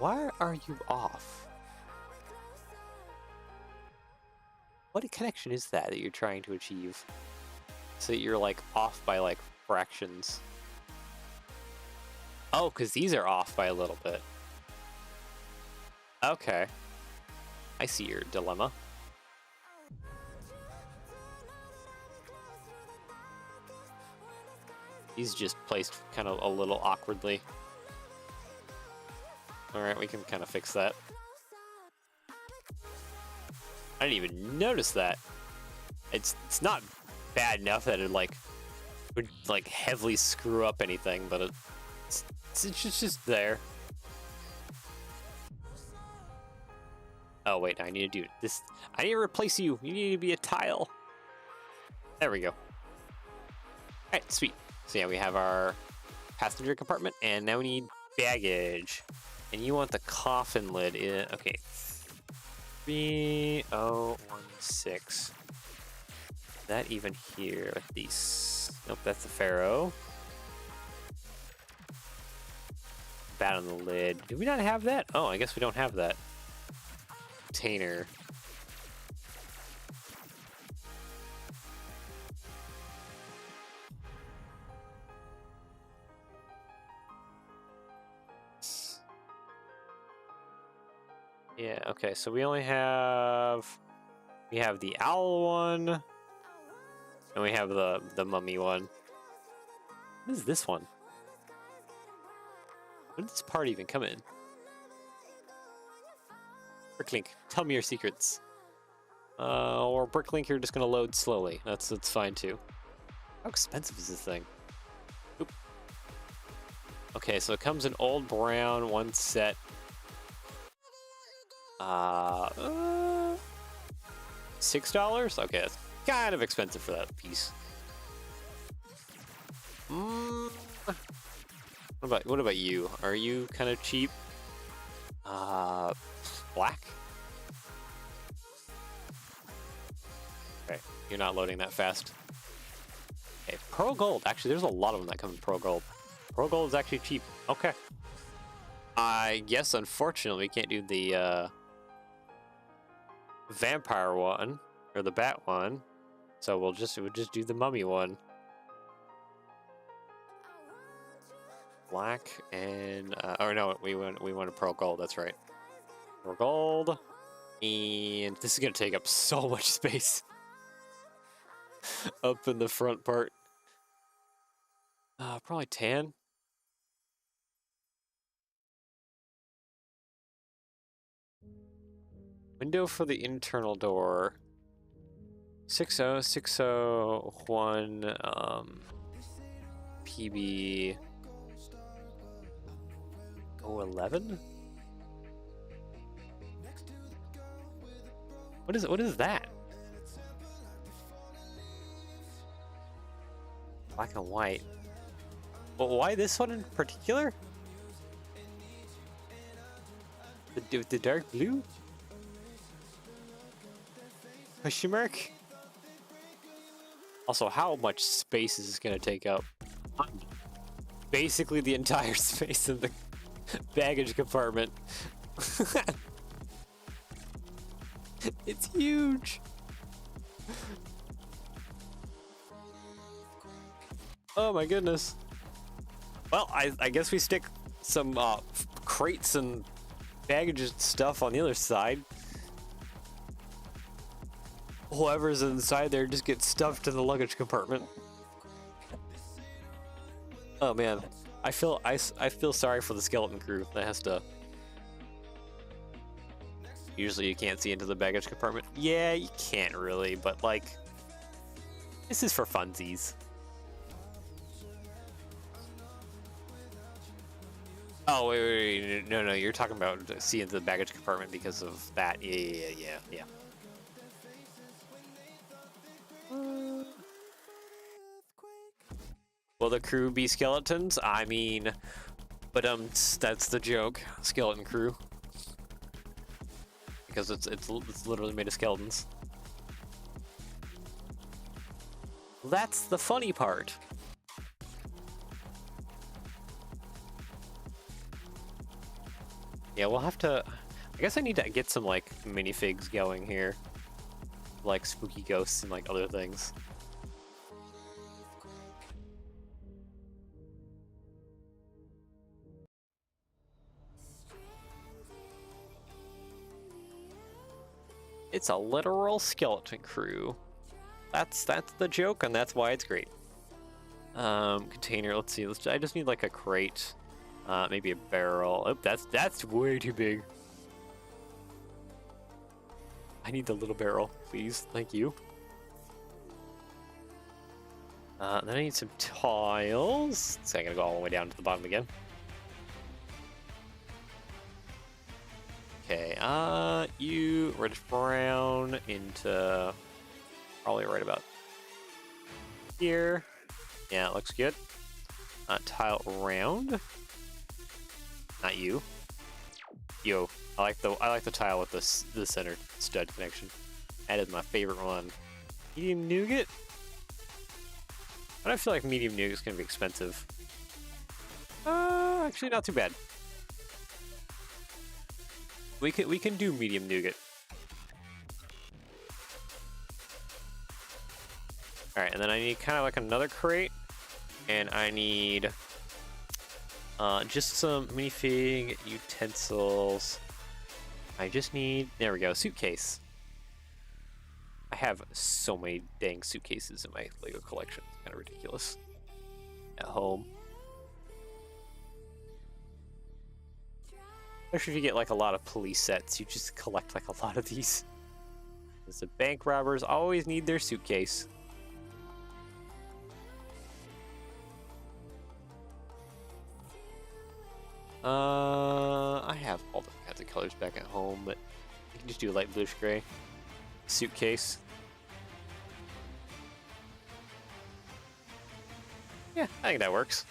Why are you off? What connection is that you're trying to achieve? So that you're like off by like fractions. Oh, because these are off by a little bit. Okay. I see your dilemma. He's just placed kind of a little awkwardly. Alright, we can kind of fix that. I didn't even notice that. It's not bad enough that it like would like heavily screw up anything, but it's just there. Oh wait, I need to do this. I need to replace you. You need to be a tile. There we go. Alright, sweet. So yeah, we have our passenger compartment, and now we need baggage. And you want the coffin lid in. Okay. 3016. Is that even here? These. Nope, that's the Pharaoh. Bat on the lid. Do we not have that? Oh, I guess we don't have that. Container. Yeah, okay, so we only have... We have the owl one, and we have the mummy one. What is this one? When did this part even come in? Bricklink, tell me your secrets. Or Bricklink, you're just gonna load slowly. That's fine too. How expensive is this thing? Oop. Okay, so it comes in old brown, one set. $6? Okay, that's kind of expensive for that piece. What about you? Are you kind of cheap? Black? Okay, you're not loading that fast. Okay, Pearl Gold. Actually, there's a lot of them that come in Pearl Gold. Pearl Gold is actually cheap. Okay. I guess, unfortunately, we can't do the, vampire one, or the bat one. So we'll just do the mummy one. Black and, oh no, we want a Pearl Gold, that's right. Pearl Gold. And this is gonna take up so much space. Up in the front part. Probably tan. Window for the internal door. 60601 PB 011? What is that? Black and white. Well, why this one in particular? The dark blue? Question mark? Also, how much space is this gonna take up? basically the entire space in the baggage compartment. It's huge. Oh my goodness. Well, I guess we stick some crates and baggage and stuff on the other side. Whoever's inside there just gets stuffed in the luggage compartment. Oh man, I feel sorry for the skeleton crew that has to. Usually you can't see into the baggage compartment. Yeah, you can't really, but like, this is for funsies. Oh wait, no, you're talking about seeing into the baggage compartment because of that. Yeah. Will the crew be skeletons? I mean, but that's the joke, skeleton crew, because it's literally made of skeletons. That's the funny part. Yeah, we'll have to. I guess I need to get some like minifigs going here, like spooky ghosts and like other things. It's a literal skeleton crew. That's the joke, and that's why it's great. Container. Let's see. I just need like a crate, maybe a barrel. Oh, that's way too big. I need the little barrel, please. Thank you. Then I need some tiles. So I'm gonna go all the way down to the bottom again. Okay, you reddish brown into probably right about here. Yeah, it looks good. Tile round. Not you. Yo, I like the tile with the center stud connection. That is my favorite one. Medium nougat. I don't feel like medium nougat is gonna be expensive. Actually, not too bad. We can do medium nougat. All right, and then I need kind of like another crate, and I need just some minifig utensils. I just need, there we go, suitcase. I have so many dang suitcases in my Lego collection. It's kind of ridiculous. At home. Especially if you get like a lot of police sets, you just collect like a lot of these. Because the bank robbers always need their suitcase. I have all different kinds of colors back at home, but you can just do light bluish gray. Suitcase. Yeah, I think that works.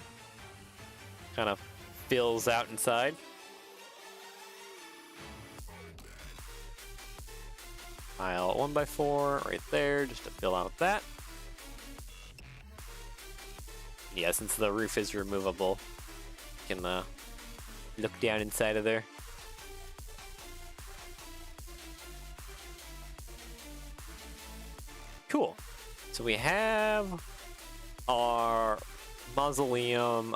Kind of fills out inside. Tile 1x4 right there, just to fill out that. Yeah, since the roof is removable, you can look down inside of there. Cool. So we have our mausoleum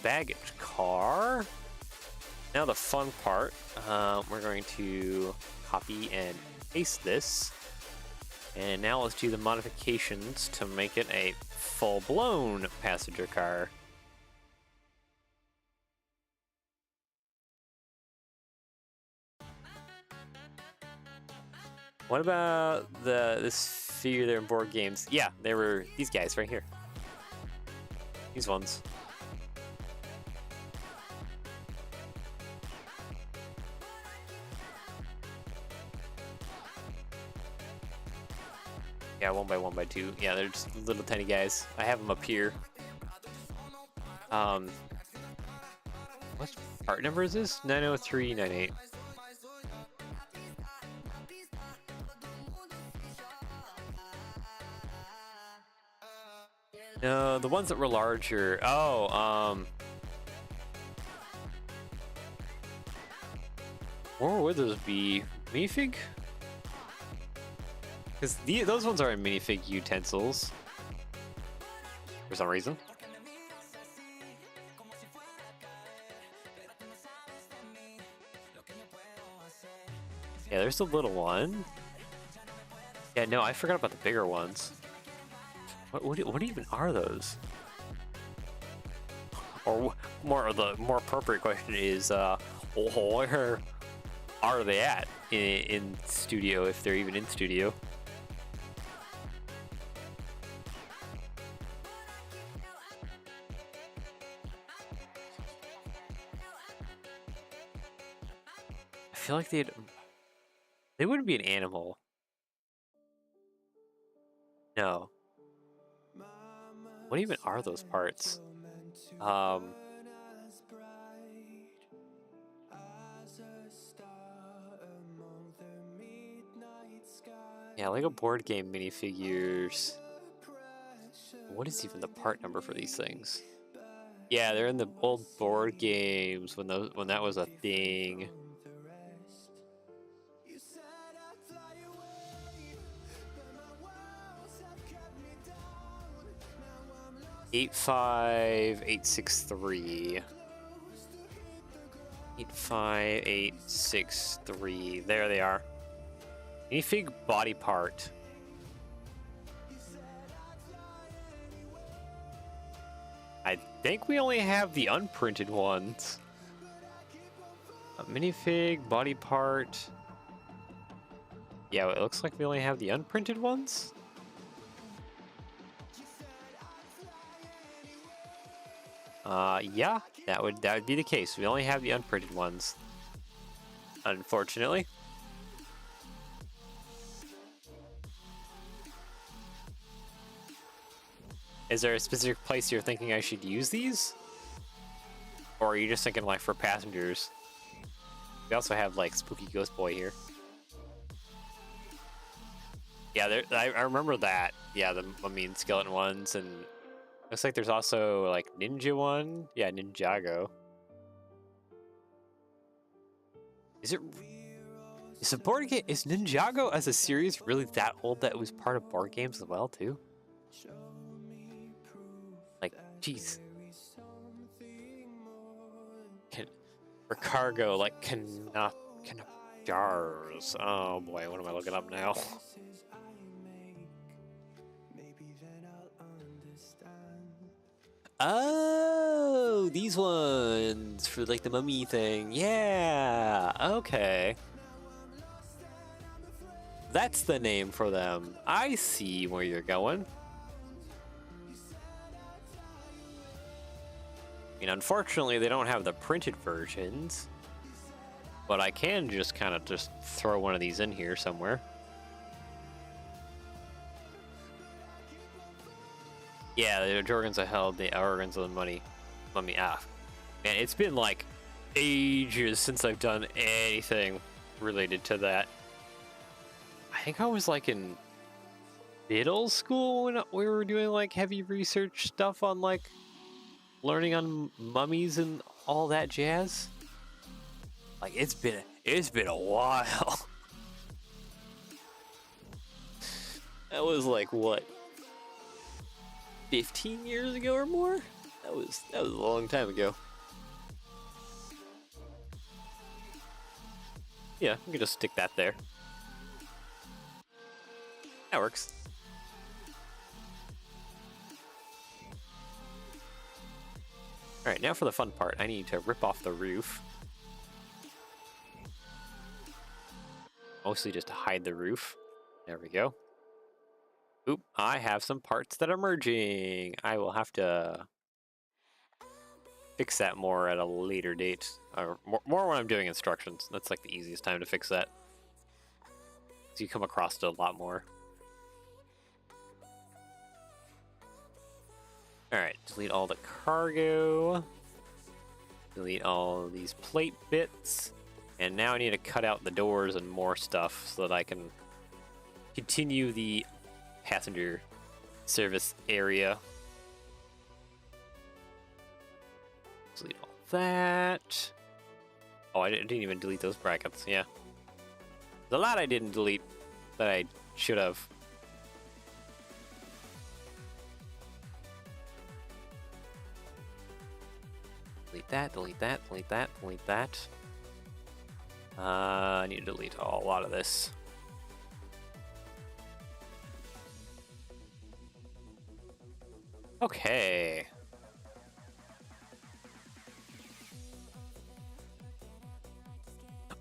baggage car. Now the fun part, we're going to copy and paste this, and now let's do the modifications to make it a full-blown passenger car. What about this figure there in board games? Yeah, they were these guys right here. These ones. Yeah, 1x1x2. Yeah, they're just little tiny guys. I have them up here. What part number is this? 90398. No, the ones that were larger. Oh, or would those be minifig? Because those ones are in minifig utensils for some reason. Yeah, there's the little one. Yeah, no, I forgot about the bigger ones. What even are those? Or the more appropriate question is, where are they at in studio, if they're even in studio? I feel like they wouldn't be an animal. No. What even are those parts? Yeah, like a board game minifigures. What is even the part number for these things? Yeah, they're in the old board games when that was a thing. 85863. 85863. There they are. Minifig body part. I think we only have the unprinted ones. A minifig body part. Yeah, it looks like we only have the unprinted ones. Yeah, that would be the case. We only have the unprinted ones, unfortunately. Is there a specific place you're thinking I should use these? Or are you just thinking like for passengers? We also have like Spooky Ghost Boy here. Yeah, I remember that. Yeah, the mummy and skeleton ones, and looks like there's also like Ninja one. Yeah, Ninjago. Is a board game? Is Ninjago as a series really that old that it was part of board games as well too? Like, jeez. For cargo, like jars. Oh boy, what am I looking up now? Oh, these ones for like the mummy thing. Yeah, okay. That's the name for them. I see where you're going. I mean, unfortunately, they don't have the printed versions, but I can just kind of just throw one of these in here somewhere. Yeah, the Jorgens are held, the organs of the mummy. Man, it's been like ages since I've done anything related to that. I think I was like in middle school when we were doing like heavy research stuff on like learning on mummies and all that jazz. Like it's been a while. That was like what, 15 years ago or more? That was a long time ago. Yeah, we can just stick that there. That works. Alright, now for the fun part. I need to rip off the roof. Mostly just to hide the roof. There we go. Oop, I have some parts that are merging. I will have to fix that more at a later date. Or more when I'm doing instructions. That's like the easiest time to fix that. So you come across it a lot more. Alright, delete all the cargo. Delete all these plate bits. And now I need to cut out the doors and more stuff so that I can continue the passenger service area. Delete all that. Oh, I didn't even delete those brackets. Yeah. There's a lot I didn't delete that I should have. Delete that, delete that, delete that, delete that. I need to delete a lot of this. Okay.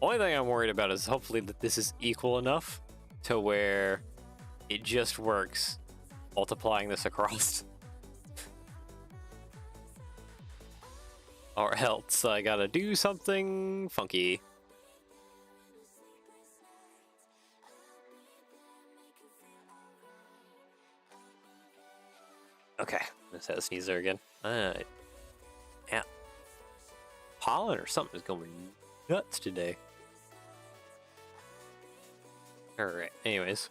Only thing I'm worried about is hopefully that this is equal enough to where it just works multiplying this across. Or else I gotta do something funky. Okay, let's have a sneeze there again. Yeah. Pollen or something is going nuts today. Alright, anyways.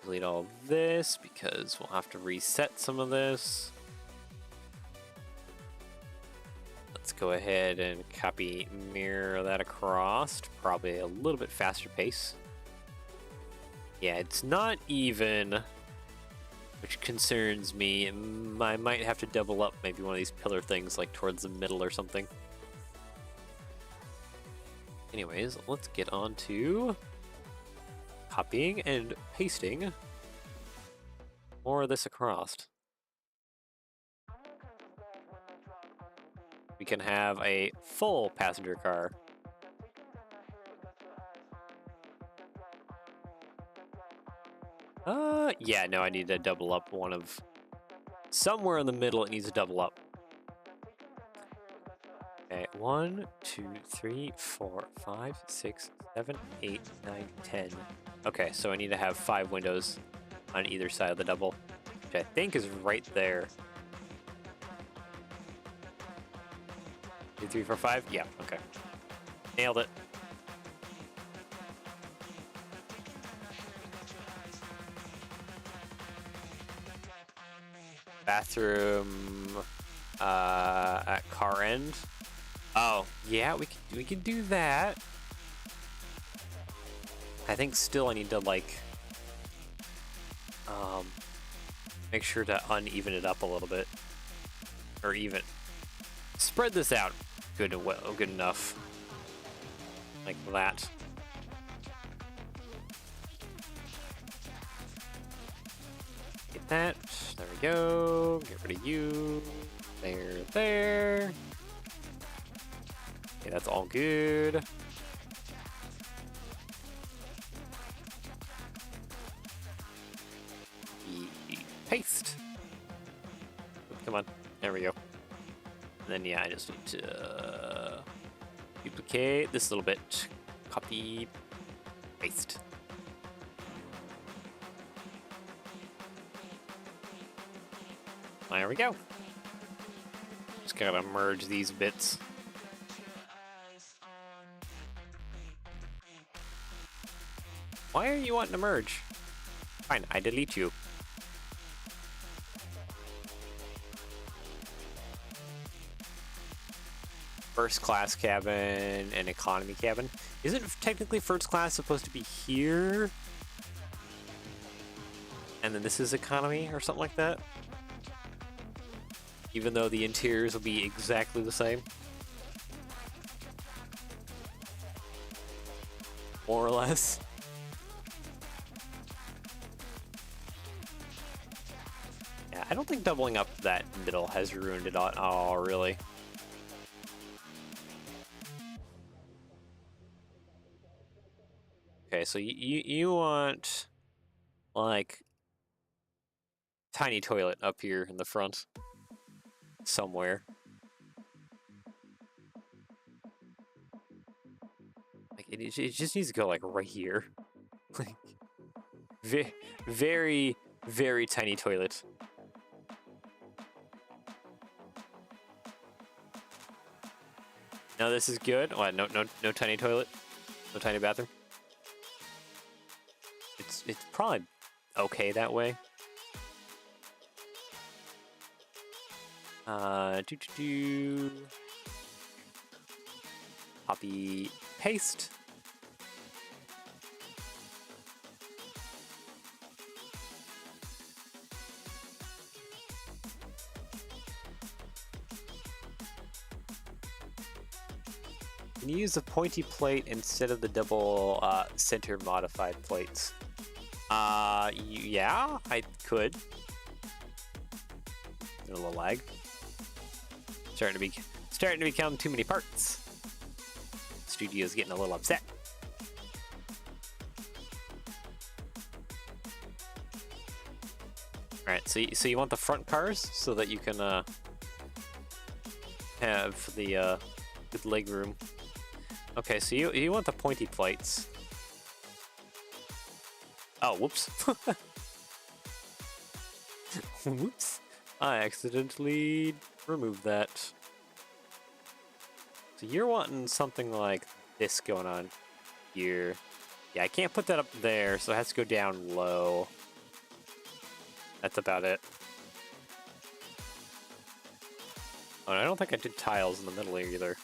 Delete all this because we'll have to reset some of this. Let's go ahead and copy, mirror that across. Probably a little bit faster pace. Yeah, it's not even, which concerns me. I might have to double up maybe one of these pillar things like towards the middle or something. Anyways, let's get on to copying and pasting more of this across. We can have a full passenger car. Yeah, no, I need to double up one of... Somewhere in the middle it needs to double up. Okay, 1, 2, 3, 4, 5, 6, 7, 8, 9, 10. Okay, so I need to have 5 windows on either side of the double, which I think is right there. 2, 3, 4, 5? Yeah, okay. Nailed it. Bathroom at car end. Oh, yeah, we can do that. I think still I need to like make sure to uneven it up a little bit. Or even spread this out good and well, good enough. Like that. Get that. There we go. Get rid of you. There. Okay, that's all good. Paste. Come on. There we go. And then, yeah, I just need to duplicate this little bit. Copy. Paste. There we go. Just gotta merge these bits. Why are you wanting to merge? Fine, I delete you. First class cabin and economy cabin. Isn't technically first class supposed to be here? And then this is economy or something like that? Even though the interiors will be exactly the same. More or less. Yeah, I don't think doubling up that middle has ruined it all. Oh, really? Okay, so you want like tiny toilet up here in the front somewhere. Like it just needs to go like right here. Like very very tiny toilet. Now this is good. What? No tiny toilet. No tiny bathroom. It's probably okay that way. Do. Copy, paste. Can you use a pointy plate instead of the double center modified plates? Yeah, I could. A little lag. Starting to become too many parts. Studio's getting a little upset. All right, so you want the front cars so that you can have the good leg room. Okay, so you want the pointy plates. Oh, whoops. Whoops. I accidentally removed that. So you're wanting something like this going on here. Yeah, I can't put that up there, so it has to go down low. That's about it. Oh, and I don't think I did tiles in the middle either.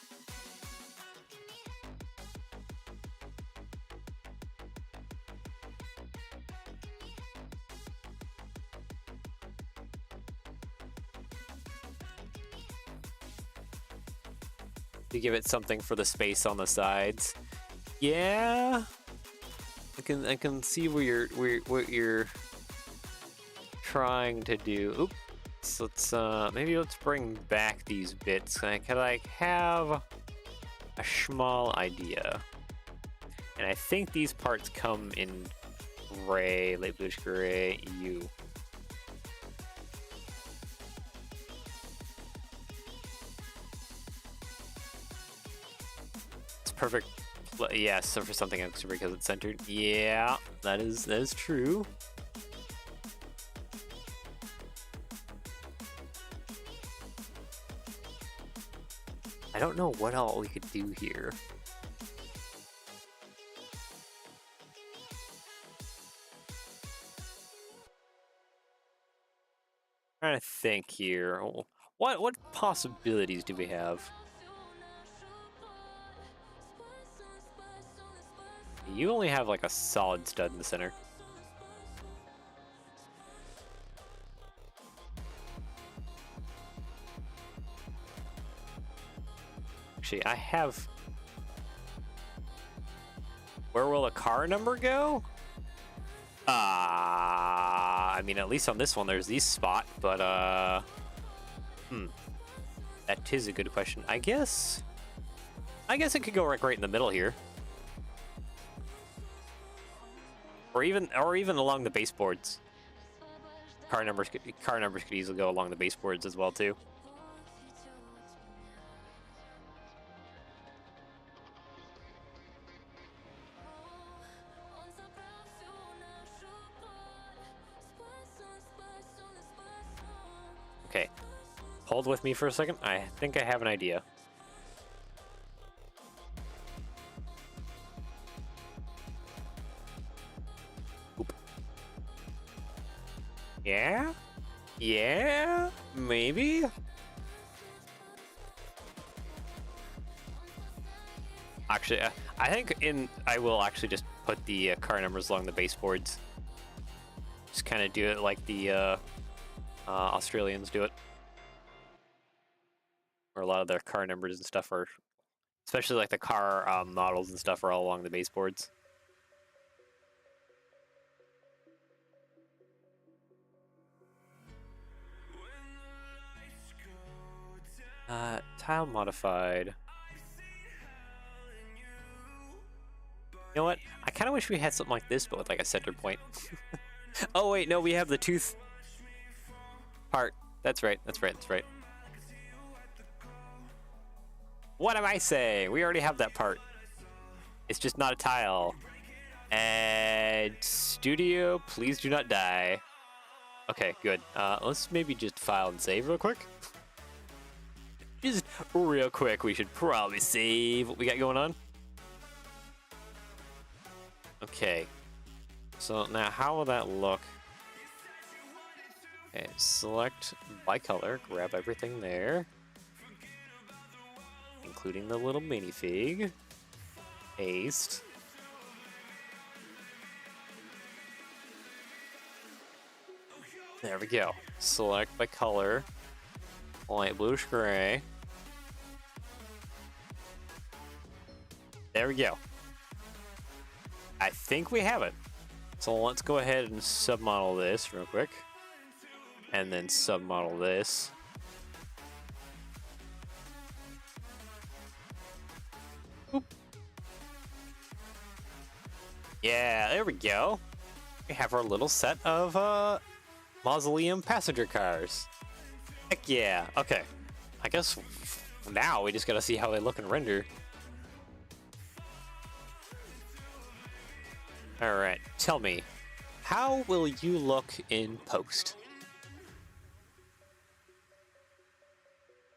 To give it something for the space on the sides. Yeah, I can see what you're trying to do. Oops, let's bring back these bits. I could like have a small idea, and I think these parts come in gray, light bluish gray. Perfect. Yeah, so for something extra because it's centered. Yeah, that is true. I don't know what all we could do here. Trying to think here. What possibilities do we have? You only have like a solid stud in the center. Actually, I have... Where will a car number go? I mean, at least on this one, there's these spot, but, that is a good question. I guess it could go right in the middle here. Or even along the baseboards. Car numbers could easily go along the baseboards as well too. Okay, hold with me for a second. I think I have an idea. Yeah? Yeah? Maybe? Actually, I think I will actually just put the car numbers along the baseboards. Just kind of do it like the Australians do it. Where a lot of their car numbers and stuff are, especially like the car models and stuff are all along the baseboards. Tile modified. You know what? I kind of wish we had something like this, but with like a center point. Oh wait, no, we have the tooth part. That's right. What am I saying? We already have that part. It's just not a tile. And studio, please do not die. Okay, good. Let's maybe just file and save real quick. Just real quick, we should probably save what we got going on. Okay. So now how will that look? Okay, select by color, grab everything there, including the little minifig. Paste. There we go. Select by color, light bluish gray. There we go. I think we have it. So let's go ahead and submodel this real quick. And then submodel this. Boop. Yeah, there we go. We have our little set of mausoleum passenger cars. Heck yeah. Okay. I guess now we just gotta see how they look and render. Alright, tell me, how will you look in post?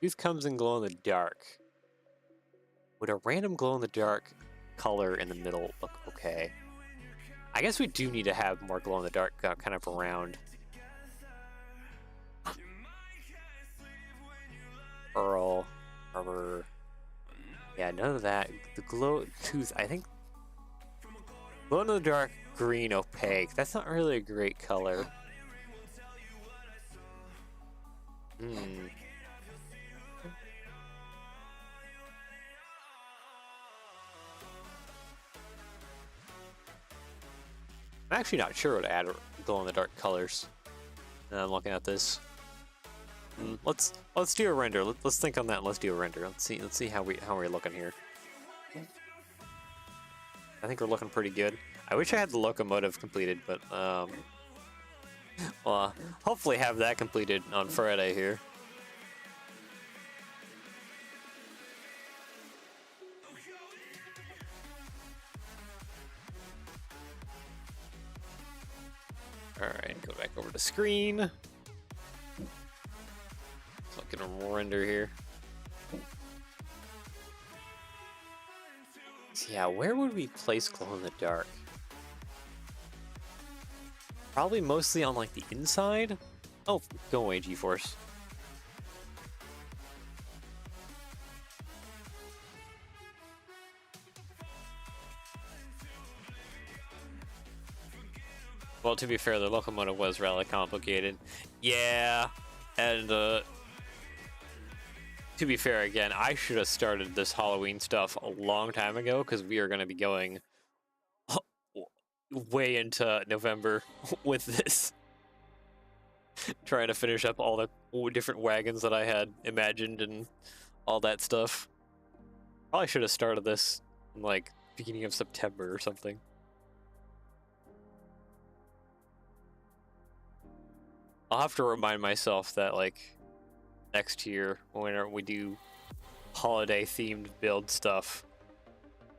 Youth comes in glow in the dark. Would a random glow in the dark color in the middle look okay? I guess we do need to have more glow in the dark kind of around. Pearl, rubber. Yeah, none of that. The glow tooth, I think. Glow in the dark green opaque. That's not really a great color. I'm actually not sure what to add glow in the dark colors. I'm looking at this. Let's do a render. Let's think on that. And let's do a render. Let's see how we're looking here. I think we're looking pretty good. I wish I had the locomotive completed, but well, hopefully have that completed on Friday here. Alright, go back over to screen. So I can render here. So yeah, where would we place glow in the dark? Probably mostly on like the inside. Oh, go away, G-Force. Well, to be fair, the locomotive was rather complicated. Yeah, and to be fair, again, I should have started this Halloween stuff a long time ago, because we are going to be going way into November with this. Trying to finish up all the different wagons that I had imagined and all that stuff. Probably should have started this in, like, beginning of September or something. I'll have to remind myself that, like, next year, when we do holiday-themed build stuff,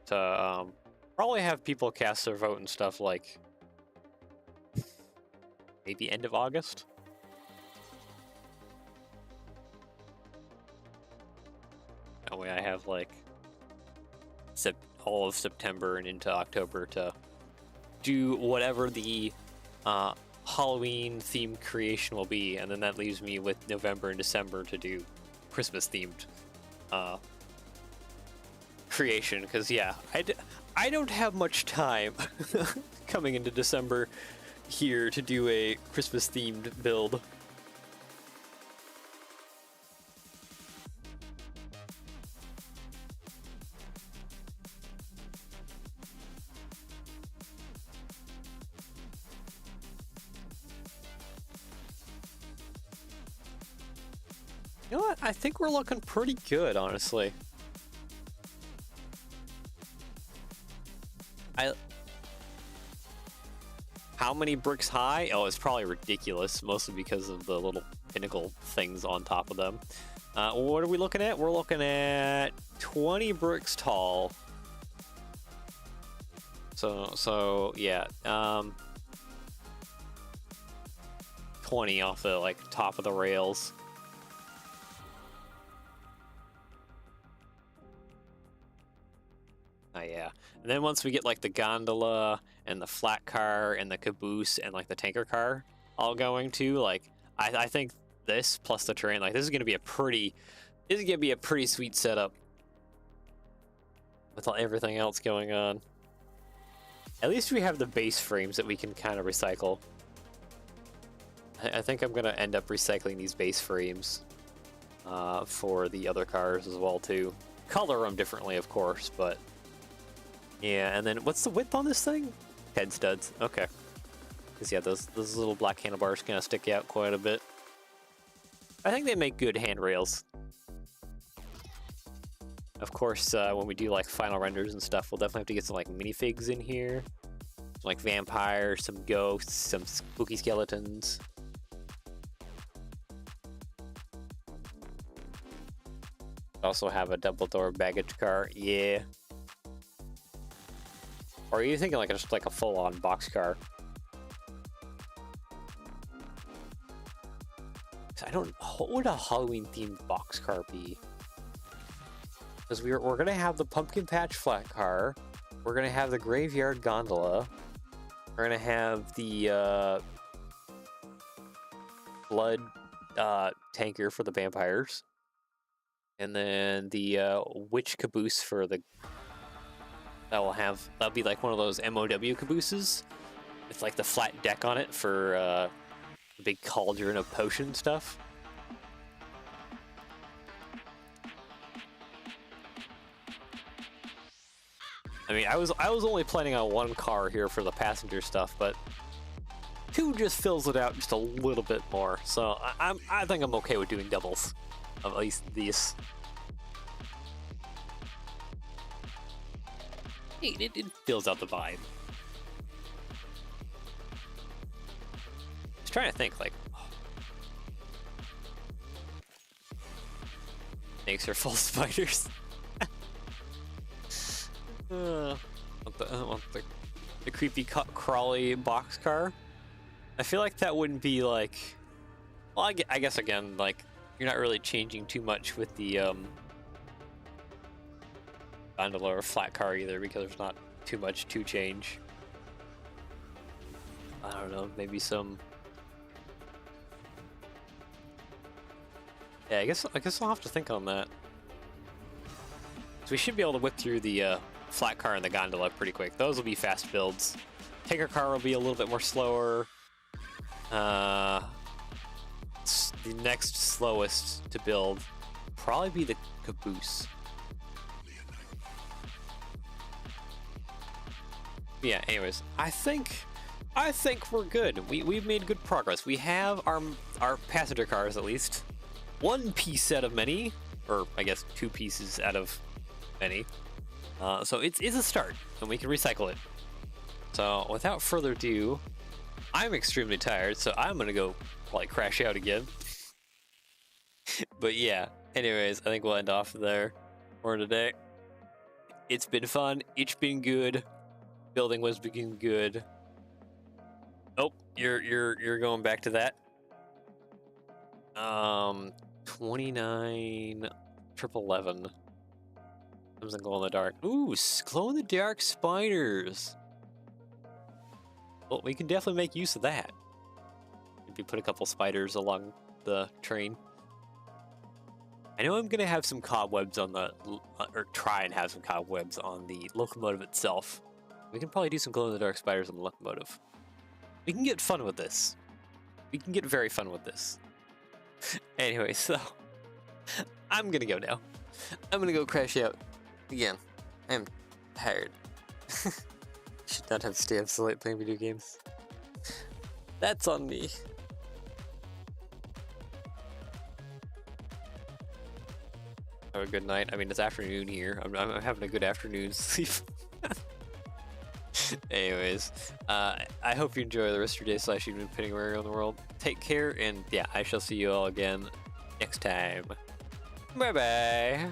to probably have people cast their vote and stuff, like, maybe end of August? That way I have, like, all of September and into October to do whatever the Halloween themed creation will be, and then that leaves me with November and December to do Christmas themed creation, because yeah, I don't have much time coming into December here to do a Christmas themed build. You know what? I think we're looking pretty good, honestly. How many bricks high? Oh, it's probably ridiculous, mostly because of the little pinnacle things on top of them. What are we looking at? We're looking at 20 bricks tall. So yeah, 20 off the, like, top of the rails. Oh yeah, and then once we get, like, the gondola and the flat car and the caboose and, like, the tanker car all going too, like, I think this plus the terrain, like this is gonna be a pretty sweet setup with everything else going on. At least we have the base frames that we can kind of recycle. I think I'm gonna end up recycling these base frames for the other cars as well too. Color them differently, of course, but yeah. And then what's the width on this thing? Head studs. Okay. Because yeah, those little black handlebars kind of stick out quite a bit. I think they make good handrails. Of course, when we do like final renders and stuff, we'll definitely have to get some like minifigs in here. Some, like vampires, some ghosts, some spooky skeletons. Also have a double door baggage car, yeah. Or are you thinking like just like a full-on box car? I don't. What would a Halloween-themed box car be? Because we're gonna have the pumpkin patch flat car, we're gonna have the graveyard gondola, we're gonna have the blood tanker for the vampires, and then the witch caboose for the. That'll be like one of those MOW cabooses with like the flat deck on it for the big cauldron of potion stuff. I mean, I was only planning on one car here for the passenger stuff, but 2 just fills it out just a little bit more. So I think I'm okay with doing doubles, of at least these. It fills out the vibe. Just trying to think, like, snakes are full of spiders. I want the creepy crawly box car. I feel like that wouldn't be like. Well, I guess again, like you're not really changing too much with the gondola or flat car either, because there's not too much to change. I don't know, maybe some. Yeah, I guess I'll have to think on that. So we should be able to whip through the flat car and the gondola pretty quick. Those will be fast builds. Tanker car will be a little bit more slower. The next slowest to build probably be the caboose. Yeah, anyways, I think we're good. We've made good progress. We have our passenger cars, at least. 1 piece out of many, or I guess 2 pieces out of many. So it's a start, and we can recycle it. So without further ado, I'm extremely tired, so I'm gonna go probably crash out again. But yeah, anyways, I think we'll end off there for today. It's been fun. It's been good. Building was being good. Oh, you're going back to that. 29 11. Something glow in the dark. Ooh, glow in the dark spiders. Well, we can definitely make use of that. Maybe put a couple spiders along the train. I know I'm gonna have some cobwebs on the, or try and have some cobwebs on the locomotive itself. We can probably do some glow in the dark spiders on the locomotive. We can get fun with this. We can get very fun with this. Anyway, so I'm gonna go now. I'm gonna go crash out again. I'm tired. Should not have stayed up so late playing video games. That's on me. Have a good night. I mean, it's afternoon here. I'm having a good afternoon sleep. Anyways, I hope you enjoy the rest of your day / evening, depending where you're in the world. Take care, and yeah, I shall see you all again next time. Bye bye.